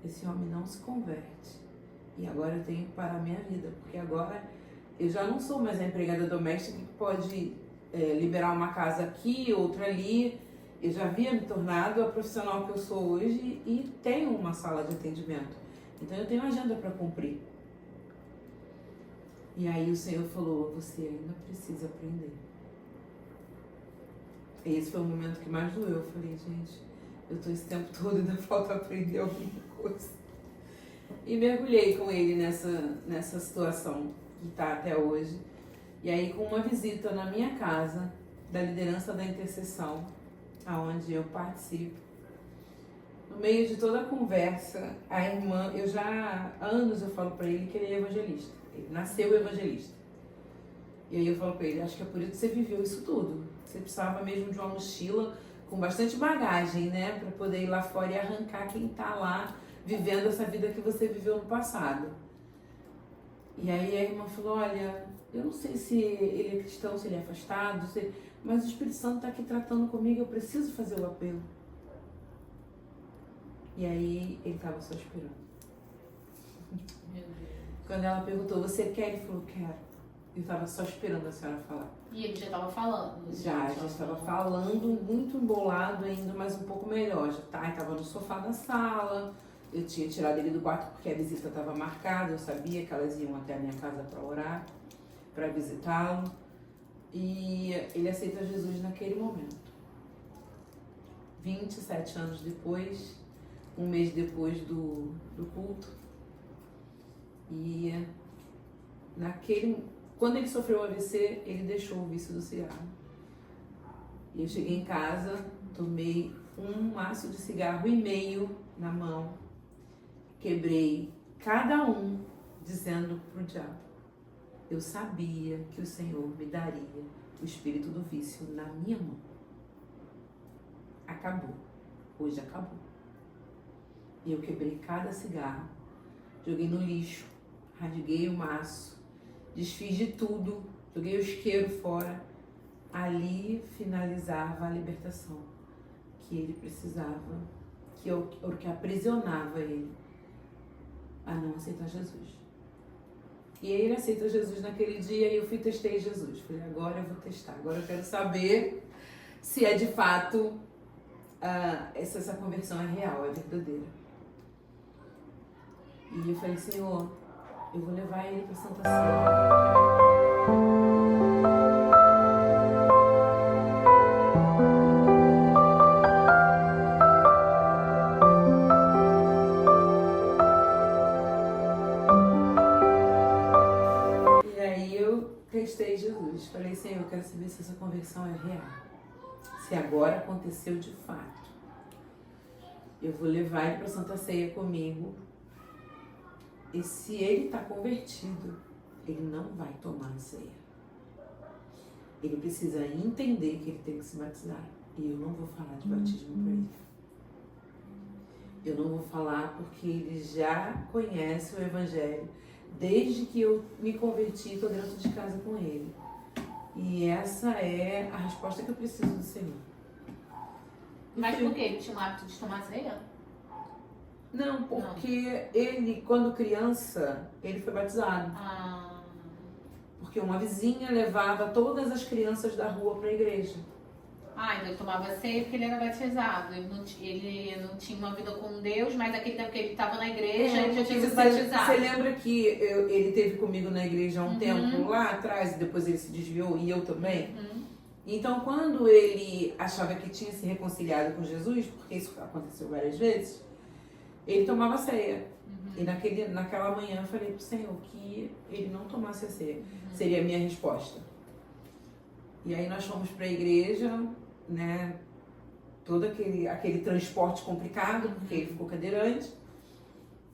Esse homem não se converte. E agora eu tenho que parar minha vida, porque agora eu já não sou mais a empregada doméstica que pode liberar uma casa aqui, outra ali. Eu já havia me tornado a profissional que eu sou hoje e tenho uma sala de atendimento. Então eu tenho uma agenda para cumprir. E aí o Senhor falou, você ainda precisa aprender. E esse foi o momento que mais doeu. Eu falei, gente, eu tô esse tempo todo e ainda falta aprender alguma coisa. E mergulhei com ele nessa situação que está até hoje. E aí com uma visita na minha casa, da liderança da intercessão, aonde eu participo. No meio de toda a conversa, a irmã, eu já há anos eu falo para ele que ele é evangelista. Ele nasceu evangelista. E aí eu falo para ele, acho que é por isso que você viveu isso tudo. Você precisava mesmo de uma mochila com bastante bagagem, né? Para poder ir lá fora e arrancar quem tá lá vivendo essa vida que você viveu no passado. E aí a irmã falou, olha, eu não sei se ele é cristão, se ele é afastado, mas o Espírito Santo está aqui tratando comigo, eu preciso fazer o apelo. E aí ele estava só esperando. Meu Deus. Quando ela perguntou, você quer? Ele falou, quero. Eu estava só esperando a senhora falar. E ele já estava falando? Já estava falando, muito embolado ainda, mas um pouco melhor. Já estava no sofá da sala, eu tinha tirado ele do quarto porque a visita estava marcada, eu sabia que elas iam até a minha casa para orar, para visitá-lo. E ele aceita Jesus naquele momento. 27 anos depois, um mês depois do culto. E quando ele sofreu o AVC, ele deixou o vício do cigarro. E eu cheguei em casa tomei um maço de cigarro e meio na mão, quebrei cada um, dizendo pro diabo: eu sabia que o Senhor me daria o espírito do vício na minha mão. Acabou. Hoje acabou. E eu quebrei cada cigarro, joguei no lixo, rasguei o maço, desfiz de tudo, joguei o isqueiro fora. Ali finalizava a libertação que ele precisava, que aprisionava ele a não aceitar Jesus. E aí ele aceita Jesus naquele dia e eu testei Jesus. Falei, agora eu vou testar, agora eu quero saber se é de fato, se essa conversão é real, é verdadeira. E eu falei, Senhor, eu vou levar ele para Santa Ceia. Testei Jesus, falei, Senhor, eu quero saber se essa conversão é real, se agora aconteceu de fato. Eu vou levar ele para Santa Ceia comigo e se ele está convertido, ele não vai tomar a ceia. Ele precisa entender que ele tem que se batizar e eu não vou falar de batismo para ele. Eu não vou falar porque ele já conhece o Evangelho. Desde que eu me converti, estou dentro de casa com ele. E essa é a resposta que eu preciso do Senhor. Mas por quê? Ele tinha o hábito de tomar ceia? Não, porque ele, quando criança, ele foi batizado. Porque uma vizinha levava todas as crianças da rua para a igreja. Então ele tomava ceia porque ele era batizado. Ele não tinha uma vida com Deus, mas naquele tempo que ele estava na igreja, ele já tinha sido batizado. Você lembra que ele esteve comigo na igreja há um tempo lá atrás, e depois ele se desviou, e eu também? Então, quando ele achava que tinha se reconciliado com Jesus, porque isso aconteceu várias vezes, ele tomava ceia. E naquela manhã eu falei pro Senhor que ele não tomasse a ceia. Seria a minha resposta. E aí nós fomos para a igreja, né, todo aquele transporte complicado, porque ele ficou cadeirante,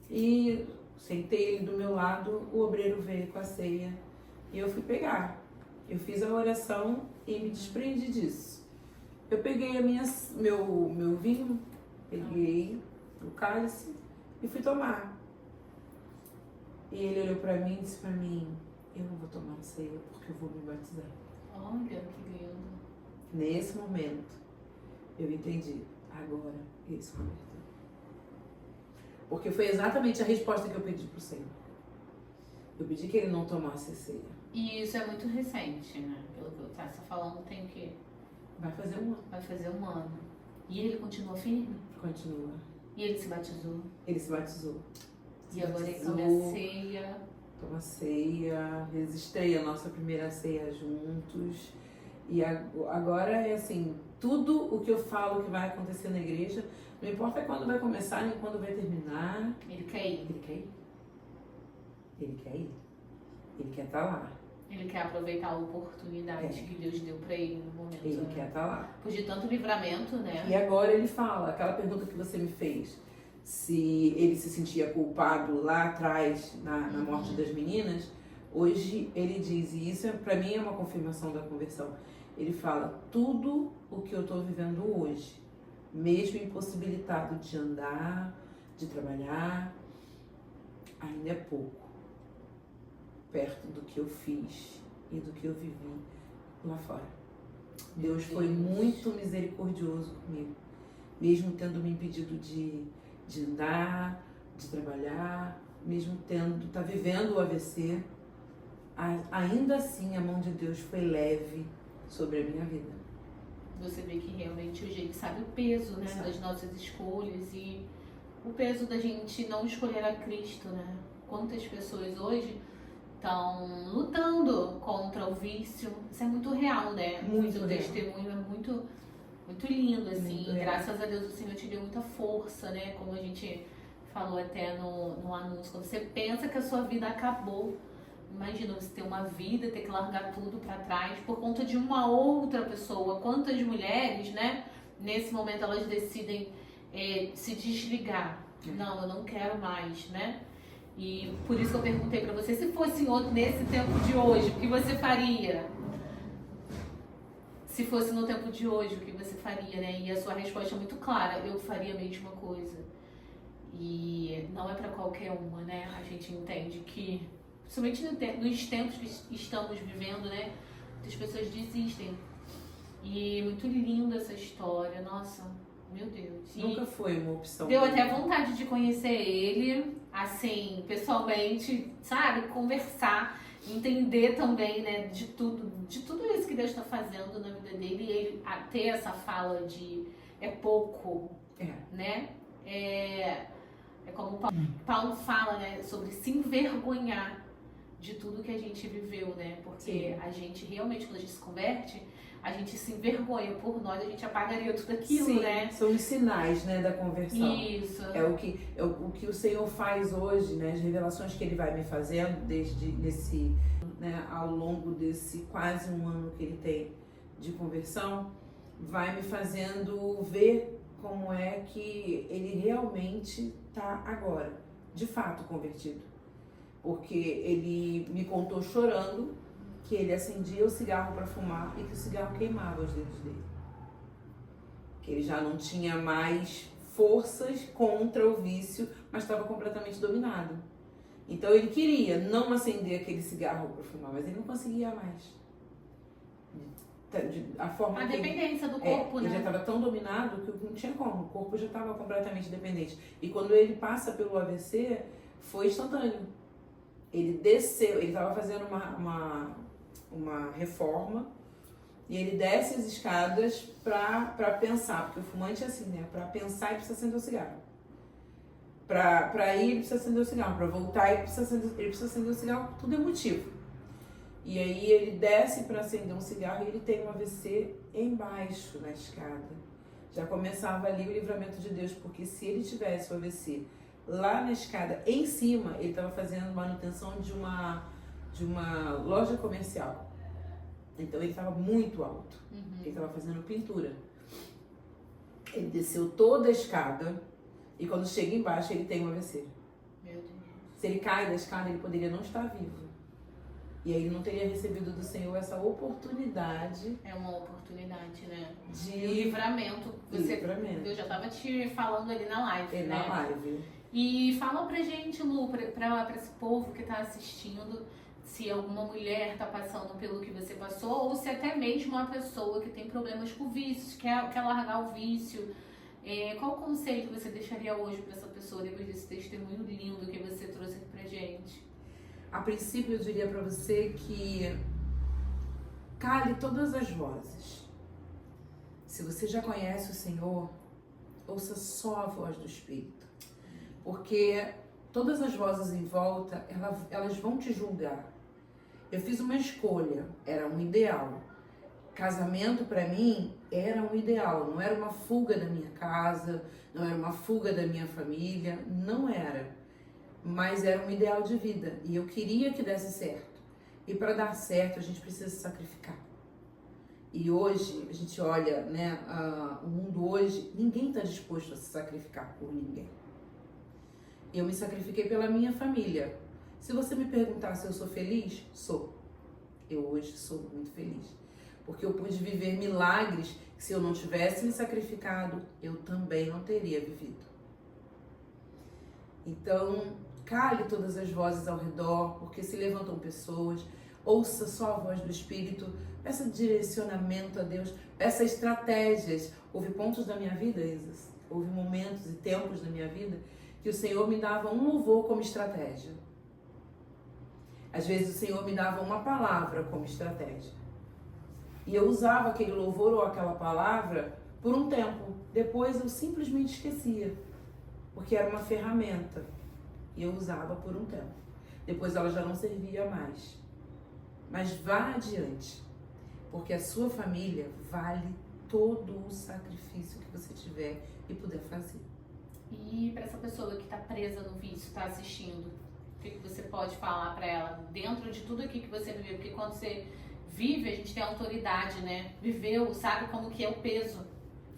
e sentei ele do meu lado, o obreiro veio com a ceia, e eu fui pegar. Eu fiz a oração e me desprendi disso. Eu peguei meu vinho, peguei o cálice e fui tomar. E ele olhou para mim e disse para mim, eu não vou tomar a ceia porque eu vou me batizar. Olha, que lindo. Nesse momento, eu entendi. Agora, ele se converteu. Porque foi exatamente a resposta que eu pedi pro Senhor. Eu pedi que ele não tomasse a ceia. E isso é muito recente, né? Pelo que você está falando, tem o quê? Vai fazer um ano. Vai fazer um ano. E ele continua firme? Continua. E ele se batizou? Ele se batizou. E agora ele toma a ceia. Toma ceia, registrei a nossa primeira ceia juntos. E agora é assim, tudo o que eu falo que vai acontecer na igreja, não importa quando vai começar nem quando vai terminar. Ele quer ir. Ele quer ir. Ele quer ir. Ele quer estar lá. Ele quer aproveitar a oportunidade que Deus deu pra ele no momento. Ele quer estar lá. Por de tanto livramento, né? E agora ele fala, aquela pergunta que você me fez, se ele se sentia culpado lá atrás, na morte das meninas, hoje ele diz, e isso para mim é uma confirmação da conversão, ele fala, tudo o que eu estou vivendo hoje, mesmo impossibilitado de andar, de trabalhar, ainda é pouco, perto do que eu fiz e do que eu vivi lá fora. Deus foi muito misericordioso comigo, mesmo tendo me impedido de andar, de trabalhar, mesmo tá vivendo o AVC, ainda assim a mão de Deus foi leve sobre a minha vida. Você vê que realmente hoje ele sabe o peso, né, das nossas escolhas e o peso da gente não escolher a Cristo, né? Quantas pessoas hoje estão lutando contra o vício, isso é muito real, né? Muito o testemunho é muito lindo, assim. Muito graças a Deus o Senhor te deu muita força, né? Como a gente falou até no anúncio. Quando você pensa que a sua vida acabou, imagina você ter uma vida, ter que largar tudo pra trás por conta de uma outra pessoa. Quantas mulheres, né? nesse momento elas decidem se desligar. Não, eu não quero mais, né? E por isso que eu perguntei pra você, se fosse nesse tempo de hoje, o que você faria? Se fosse no tempo de hoje, o que você faria, né? E a sua resposta é muito clara, eu faria a mesma coisa. E não é pra qualquer uma, né? A gente entende que, principalmente nos tempos que estamos vivendo, né? Muitas pessoas desistem. E muito linda essa história, nossa, meu Deus. E nunca foi uma opção. deu até vontade de conhecer ele, assim, pessoalmente, sabe? Conversar, entender também, né, de tudo isso que Deus está fazendo na vida dele. E ele ter essa fala de é pouco, né? É como Paulo fala, né, sobre se envergonhar de tudo que a gente viveu, né? Porque a gente realmente, quando a gente se converte, a gente se envergonha por nós, a gente apagaria tudo aquilo, né? São os sinais, né, da conversão. Isso. É o que o Senhor faz hoje, né? As revelações que Ele vai me fazendo ao longo desse quase um ano que Ele tem de conversão, vai me fazendo ver como é que Ele realmente está agora, de fato, convertido. Porque Ele me contou chorando que ele acendia o cigarro para fumar e que o cigarro queimava os dedos dele. Que ele já não tinha mais forças contra o vício, mas estava completamente dominado. Então ele queria não acender aquele cigarro para fumar, mas ele não conseguia mais. A dependência do corpo, né? Ele já estava tão dominado que não tinha como, o corpo já estava completamente dependente. E quando ele passa pelo AVC, foi instantâneo. Ele desceu, ele estava fazendo uma reforma e ele desce as escadas para pensar, porque o fumante é assim, né? Para pensar ele precisa acender o cigarro. Para ir ele precisa acender o cigarro, para voltar ele precisa acender o cigarro, tudo é motivo. E aí ele desce para acender um cigarro e ele tem um AVC embaixo na escada. Já começava ali o livramento de Deus, porque se ele tivesse o AVC lá na escada em cima, ele estava fazendo manutenção de uma loja comercial. Então ele estava muito alto. Ele estava fazendo pintura. Ele desceu toda a escada e quando chega embaixo ele tem um AVC. Meu Deus. Se ele cai da escada, ele poderia não estar vivo. E aí ele não teria recebido do Senhor essa oportunidade. É uma oportunidade, né? De livramento. Livramento. Eu já estava te falando ali na live, né? Na live. E fala pra gente, Lu, pra esse povo que tá assistindo, se alguma mulher tá passando pelo que você passou, ou se até mesmo uma pessoa que tem problemas com vícios, quer largar o vício. Qual o conselho que você deixaria hoje pra essa pessoa, depois desse testemunho lindo que você trouxe aqui pra gente? A princípio eu diria pra você que cale todas as vozes. Se você já conhece o Senhor, ouça só a voz do Espírito. Porque todas as vozes em volta, elas vão te julgar. Eu fiz uma escolha, era um ideal. Casamento para mim era um ideal, não era uma fuga da minha casa, não era uma fuga da minha família, não era. Mas era um ideal de vida e eu queria que desse certo. E para dar certo a gente precisa se sacrificar. E hoje a gente olha, né, o mundo hoje, ninguém está disposto a se sacrificar por ninguém. Eu me sacrifiquei pela minha família. Se você me perguntar se eu sou feliz, sou. Eu hoje sou muito feliz. Porque eu pude viver milagres que se eu não tivesse me sacrificado, eu também não teria vivido. Então, cale todas as vozes ao redor, porque se levantam pessoas. Ouça só a voz do Espírito. Peça direcionamento a Deus. Peça estratégias. Houve pontos da minha vida, Isas. Houve momentos e tempos da minha vida que o Senhor me dava um louvor como estratégia. Às vezes o Senhor me dava uma palavra como estratégia. E eu usava aquele louvor ou aquela palavra por um tempo. Depois eu simplesmente esquecia. Porque era uma ferramenta. E eu usava por um tempo. Depois ela já não servia mais. Mas vá adiante. Porque a sua família vale todo o sacrifício que você tiver e puder fazer. E para essa pessoa que está presa no vício, está assistindo, o que você pode falar para ela dentro de tudo aqui que você viveu? Porque quando você vive, a gente tem autoridade, né? Viveu, sabe como que é o peso.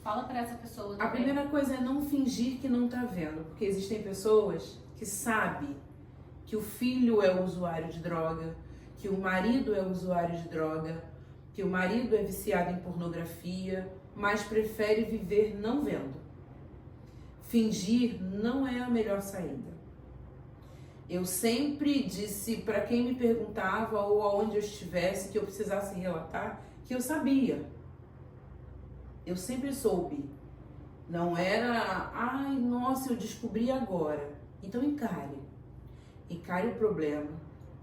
Fala pra essa pessoa também. A primeira coisa é não fingir que não tá vendo, porque existem pessoas que sabem que o filho é usuário de droga, que o marido é usuário de droga, que o marido é viciado em pornografia, mas prefere viver não vendo. Fingir não é a melhor saída. Eu sempre disse para quem me perguntava ou aonde eu estivesse que eu precisasse relatar, que eu sabia. Eu sempre soube. Não era, ai, nossa, eu descobri agora. Então encare. Encare o problema.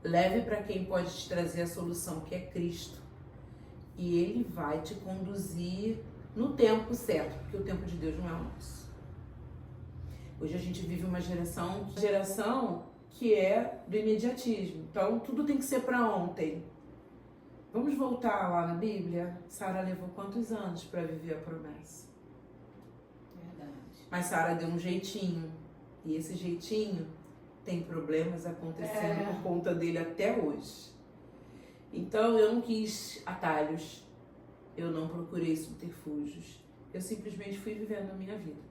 Leve para quem pode te trazer a solução, que é Cristo. E Ele vai te conduzir no tempo certo, porque o tempo de Deus não é o nosso. Hoje a gente vive uma geração que é do imediatismo. Então tudo tem que ser para ontem. Vamos voltar lá na Bíblia? Sara levou quantos anos para viver a promessa? Verdade. Mas Sara deu um jeitinho. E esse jeitinho tem problemas acontecendo por conta dele até hoje. Então eu não quis atalhos. Eu não procurei subterfúgios. Eu simplesmente fui vivendo a minha vida.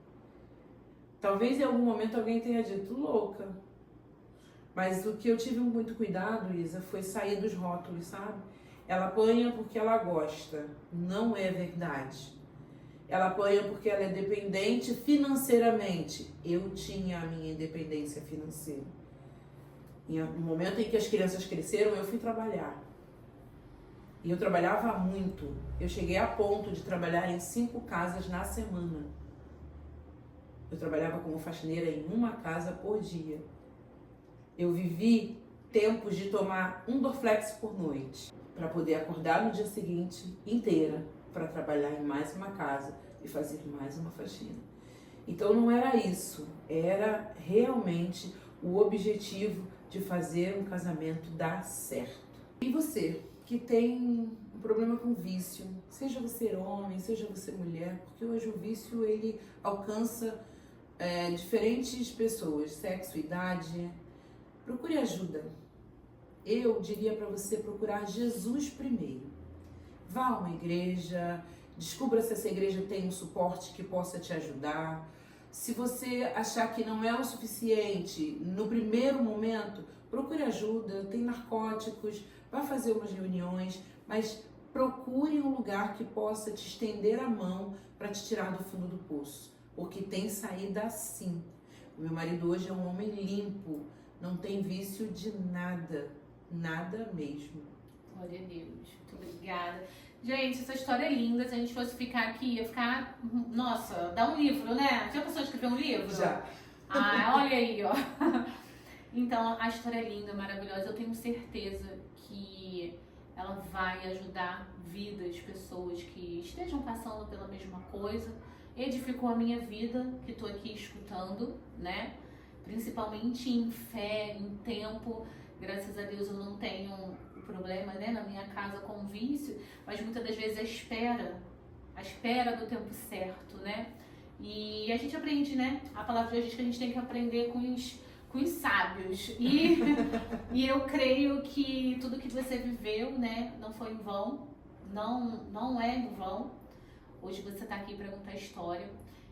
Talvez em algum momento alguém tenha dito louca. Mas o que eu tive muito cuidado, Isa, foi sair dos rótulos, sabe? Ela apanha porque ela gosta. Não é verdade. Ela apanha porque ela é dependente financeiramente. Eu tinha a minha independência financeira. No momento em que as crianças cresceram, eu fui trabalhar. E eu trabalhava muito. Eu cheguei a ponto de trabalhar em 5 casas na semana. Eu trabalhava como faxineira em uma casa por dia. Eu vivi tempos de tomar um Dorflex por noite, para poder acordar no dia seguinte inteira, para trabalhar em mais uma casa e fazer mais uma faxina. Então não era isso, era realmente o objetivo de fazer um casamento dar certo. E você, que tem um problema com vício, seja você homem, seja você mulher, porque hoje o vício ele alcança diferentes pessoas, sexo, idade. Procure ajuda. Eu diria para você procurar Jesus primeiro. Vá a uma igreja, descubra se essa igreja tem um suporte que possa te ajudar. Se você achar que não é o suficiente no primeiro momento, procure ajuda, tem narcóticos, vá fazer umas reuniões, mas procure um lugar que possa te estender a mão para te tirar do fundo do poço, porque tem saída sim. O meu marido hoje é um homem limpo, não tem vício de nada, nada mesmo. Glória a Deus, muito obrigada. Gente, essa história é linda. Se a gente fosse ficar aqui, ia ficar... Nossa, dá um livro, né? Já pensou em escrever um livro? Já. Ah, olha aí, ó. Então, a história é linda, maravilhosa. Eu tenho certeza que ela vai ajudar vidas, pessoas que estejam passando pela mesma coisa. Edificou a minha vida, que estou aqui escutando, né? Principalmente em fé, em tempo. Graças a Deus eu não tenho problema, né, na minha casa com vício, mas muitas das vezes a espera do tempo certo, né? E a gente aprende, né? A palavra de Deus diz que a gente tem que aprender com os sábios. E eu creio que tudo que você viveu, né, não foi em vão, não é em vão. Hoje você está aqui para contar a história.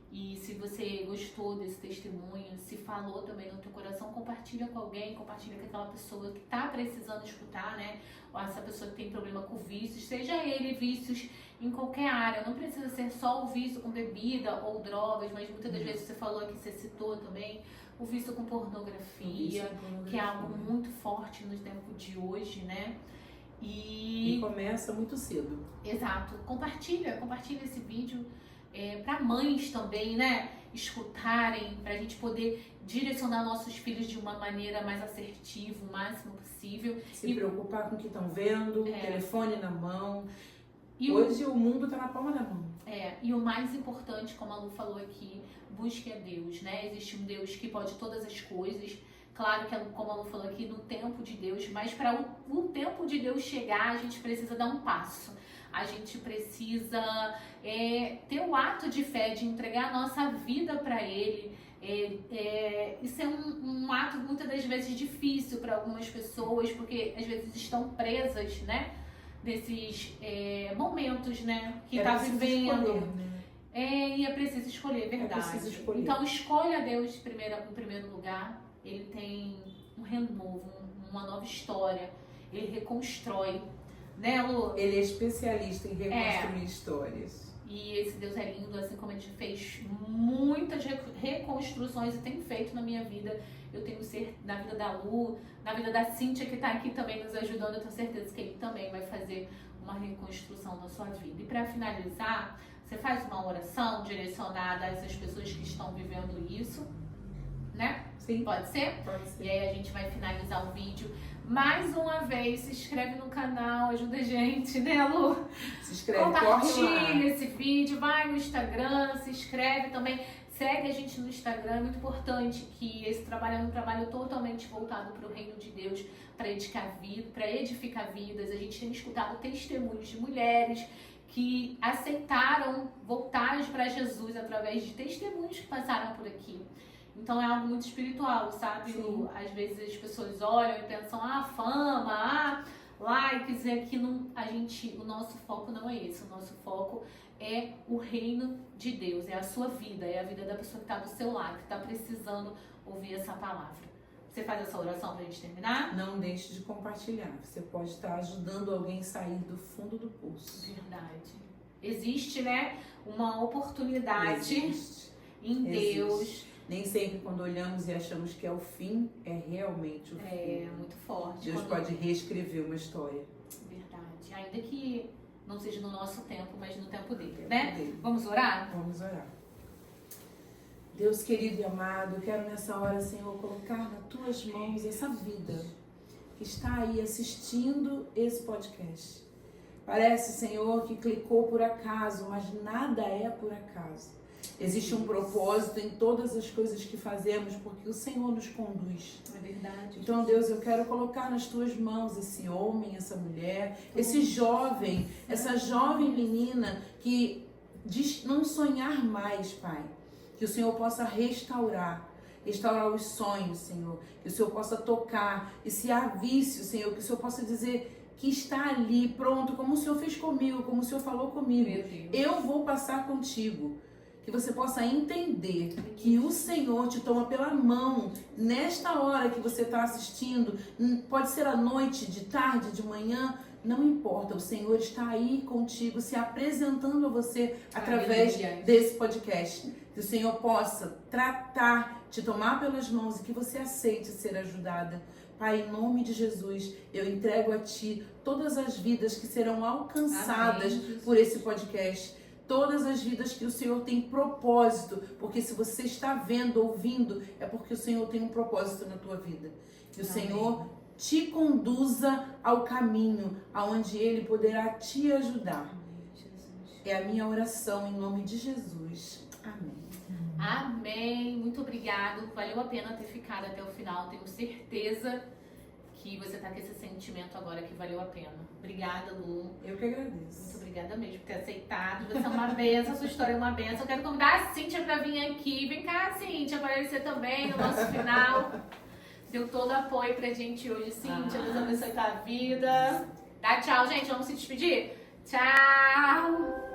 E se você gostou desse testemunho, se falou também no teu coração, compartilha com alguém, compartilha com aquela pessoa que está precisando escutar, né? Ou essa pessoa que tem problema com vícios, seja ele vícios em qualquer área. Não precisa ser só o vício com bebida ou drogas, mas muitas das vezes você falou aqui, você citou também, o vício com pornografia, que é algo muito forte no tempo de hoje, né? E começa muito cedo. Exato. Compartilha esse vídeo para mães também, né? Escutarem, para a gente poder direcionar nossos filhos de uma maneira mais assertiva, o máximo possível. Se preocupar com o que estão vendo, telefone na mão. E hoje o mundo está na palma da mão. E o mais importante, como a Lu falou aqui, busque a Deus, né? Existe um Deus que pode todas as coisas. Claro que, como a Lu falou aqui, no tempo de Deus, mas para o tempo de Deus chegar, a gente precisa dar um passo. A gente precisa ter o ato de fé, de entregar a nossa vida para Ele. Isso é um ato muitas das vezes difícil para algumas pessoas, porque às vezes estão presas, né? Desses momentos, né? Que está vivendo. Escolher, né? E é preciso escolher, verdade. É preciso escolher. Então escolha Deus em primeiro lugar. Ele tem um renovo, uma nova história. Ele reconstrói, né, Lu? Ele é especialista em reconstruir histórias. E esse Deus é lindo, assim como a gente fez muitas reconstruções e tem feito na minha vida. Eu tenho certeza, na vida da Lu, na vida da Cíntia, que está aqui também nos ajudando, eu tenho certeza que ele também vai fazer uma reconstrução na sua vida. E para finalizar, você faz uma oração direcionada a essas pessoas que estão vivendo isso, né? Sim. Pode ser? Pode ser. E aí a gente vai finalizar o vídeo. Mais uma vez, se inscreve no canal, ajuda a gente, né, Lu? Se inscreve, Compartilha esse vídeo, vai no Instagram, se inscreve também. Segue a gente no Instagram, é muito importante que esse trabalho é um trabalho totalmente voltado para o reino de Deus, para edificar vidas. A gente tem escutado testemunhos de mulheres que aceitaram voltar para Jesus através de testemunhos que passaram por aqui. Então é algo muito espiritual, sabe? Sim. Às vezes as pessoas olham e pensam, fama, likes, e aqui não, o nosso foco não é esse. O nosso foco é o reino de Deus, é a sua vida, é a vida da pessoa que está do seu lado, que está precisando ouvir essa palavra. Você faz essa oração pra gente terminar? Não deixe de compartilhar. Você pode estar ajudando alguém a sair do fundo do poço. Verdade. Existe, né, uma oportunidade em Deus. Nem sempre quando olhamos e achamos que é o fim, é realmente o fim. É muito forte. Deus pode reescrever uma história. Verdade. Ainda que não seja no nosso tempo, mas no tempo dele, né? Vamos orar? Vamos orar. Deus querido e amado, eu quero nessa hora, Senhor, colocar nas tuas mãos essa vida que está aí assistindo esse podcast. Parece, Senhor, que clicou por acaso, mas nada é por acaso. Existe um propósito em todas as coisas que fazemos, porque o Senhor nos conduz. É verdade. Então, Deus, eu quero colocar nas tuas mãos esse homem, essa mulher, esse jovem, essa jovem menina que diz não sonhar mais, Pai. Que o Senhor possa restaurar os sonhos, Senhor. Que o Senhor possa tocar esse vício, Senhor. Que o Senhor possa dizer que está ali, pronto, como o Senhor fez comigo, como o Senhor falou comigo. Eu vou passar contigo. Que você possa entender que o Senhor te toma pela mão nesta hora que você está assistindo. Pode ser à noite, de tarde, de manhã, não importa. O Senhor está aí contigo, se apresentando a você através desse podcast. Que o Senhor possa tratar, te tomar pelas mãos e que você aceite ser ajudada. Pai, em nome de Jesus, eu entrego a Ti todas as vidas que serão alcançadas por esse podcast. Todas as vidas que o Senhor tem propósito, porque se você está vendo, ouvindo, é porque o Senhor tem um propósito na tua vida. Que o Senhor te conduza ao caminho aonde Ele poderá te ajudar. É a minha oração em nome de Jesus. Amém. Amém. Muito obrigado. Valeu a pena ter ficado até o final. Tenho certeza que você tá com esse sentimento agora que valeu a pena. Obrigada, Lu. Eu que agradeço. Muito obrigada mesmo por ter aceitado. Você é uma benção, sua história é uma benção. Eu quero convidar a Cíntia pra vir aqui. Vem cá, Cíntia, aparecer também no nosso final. Deu todo apoio pra gente hoje, Cíntia. Deus abençoe tua vida. Dá tchau, gente. Vamos se despedir? Tchau!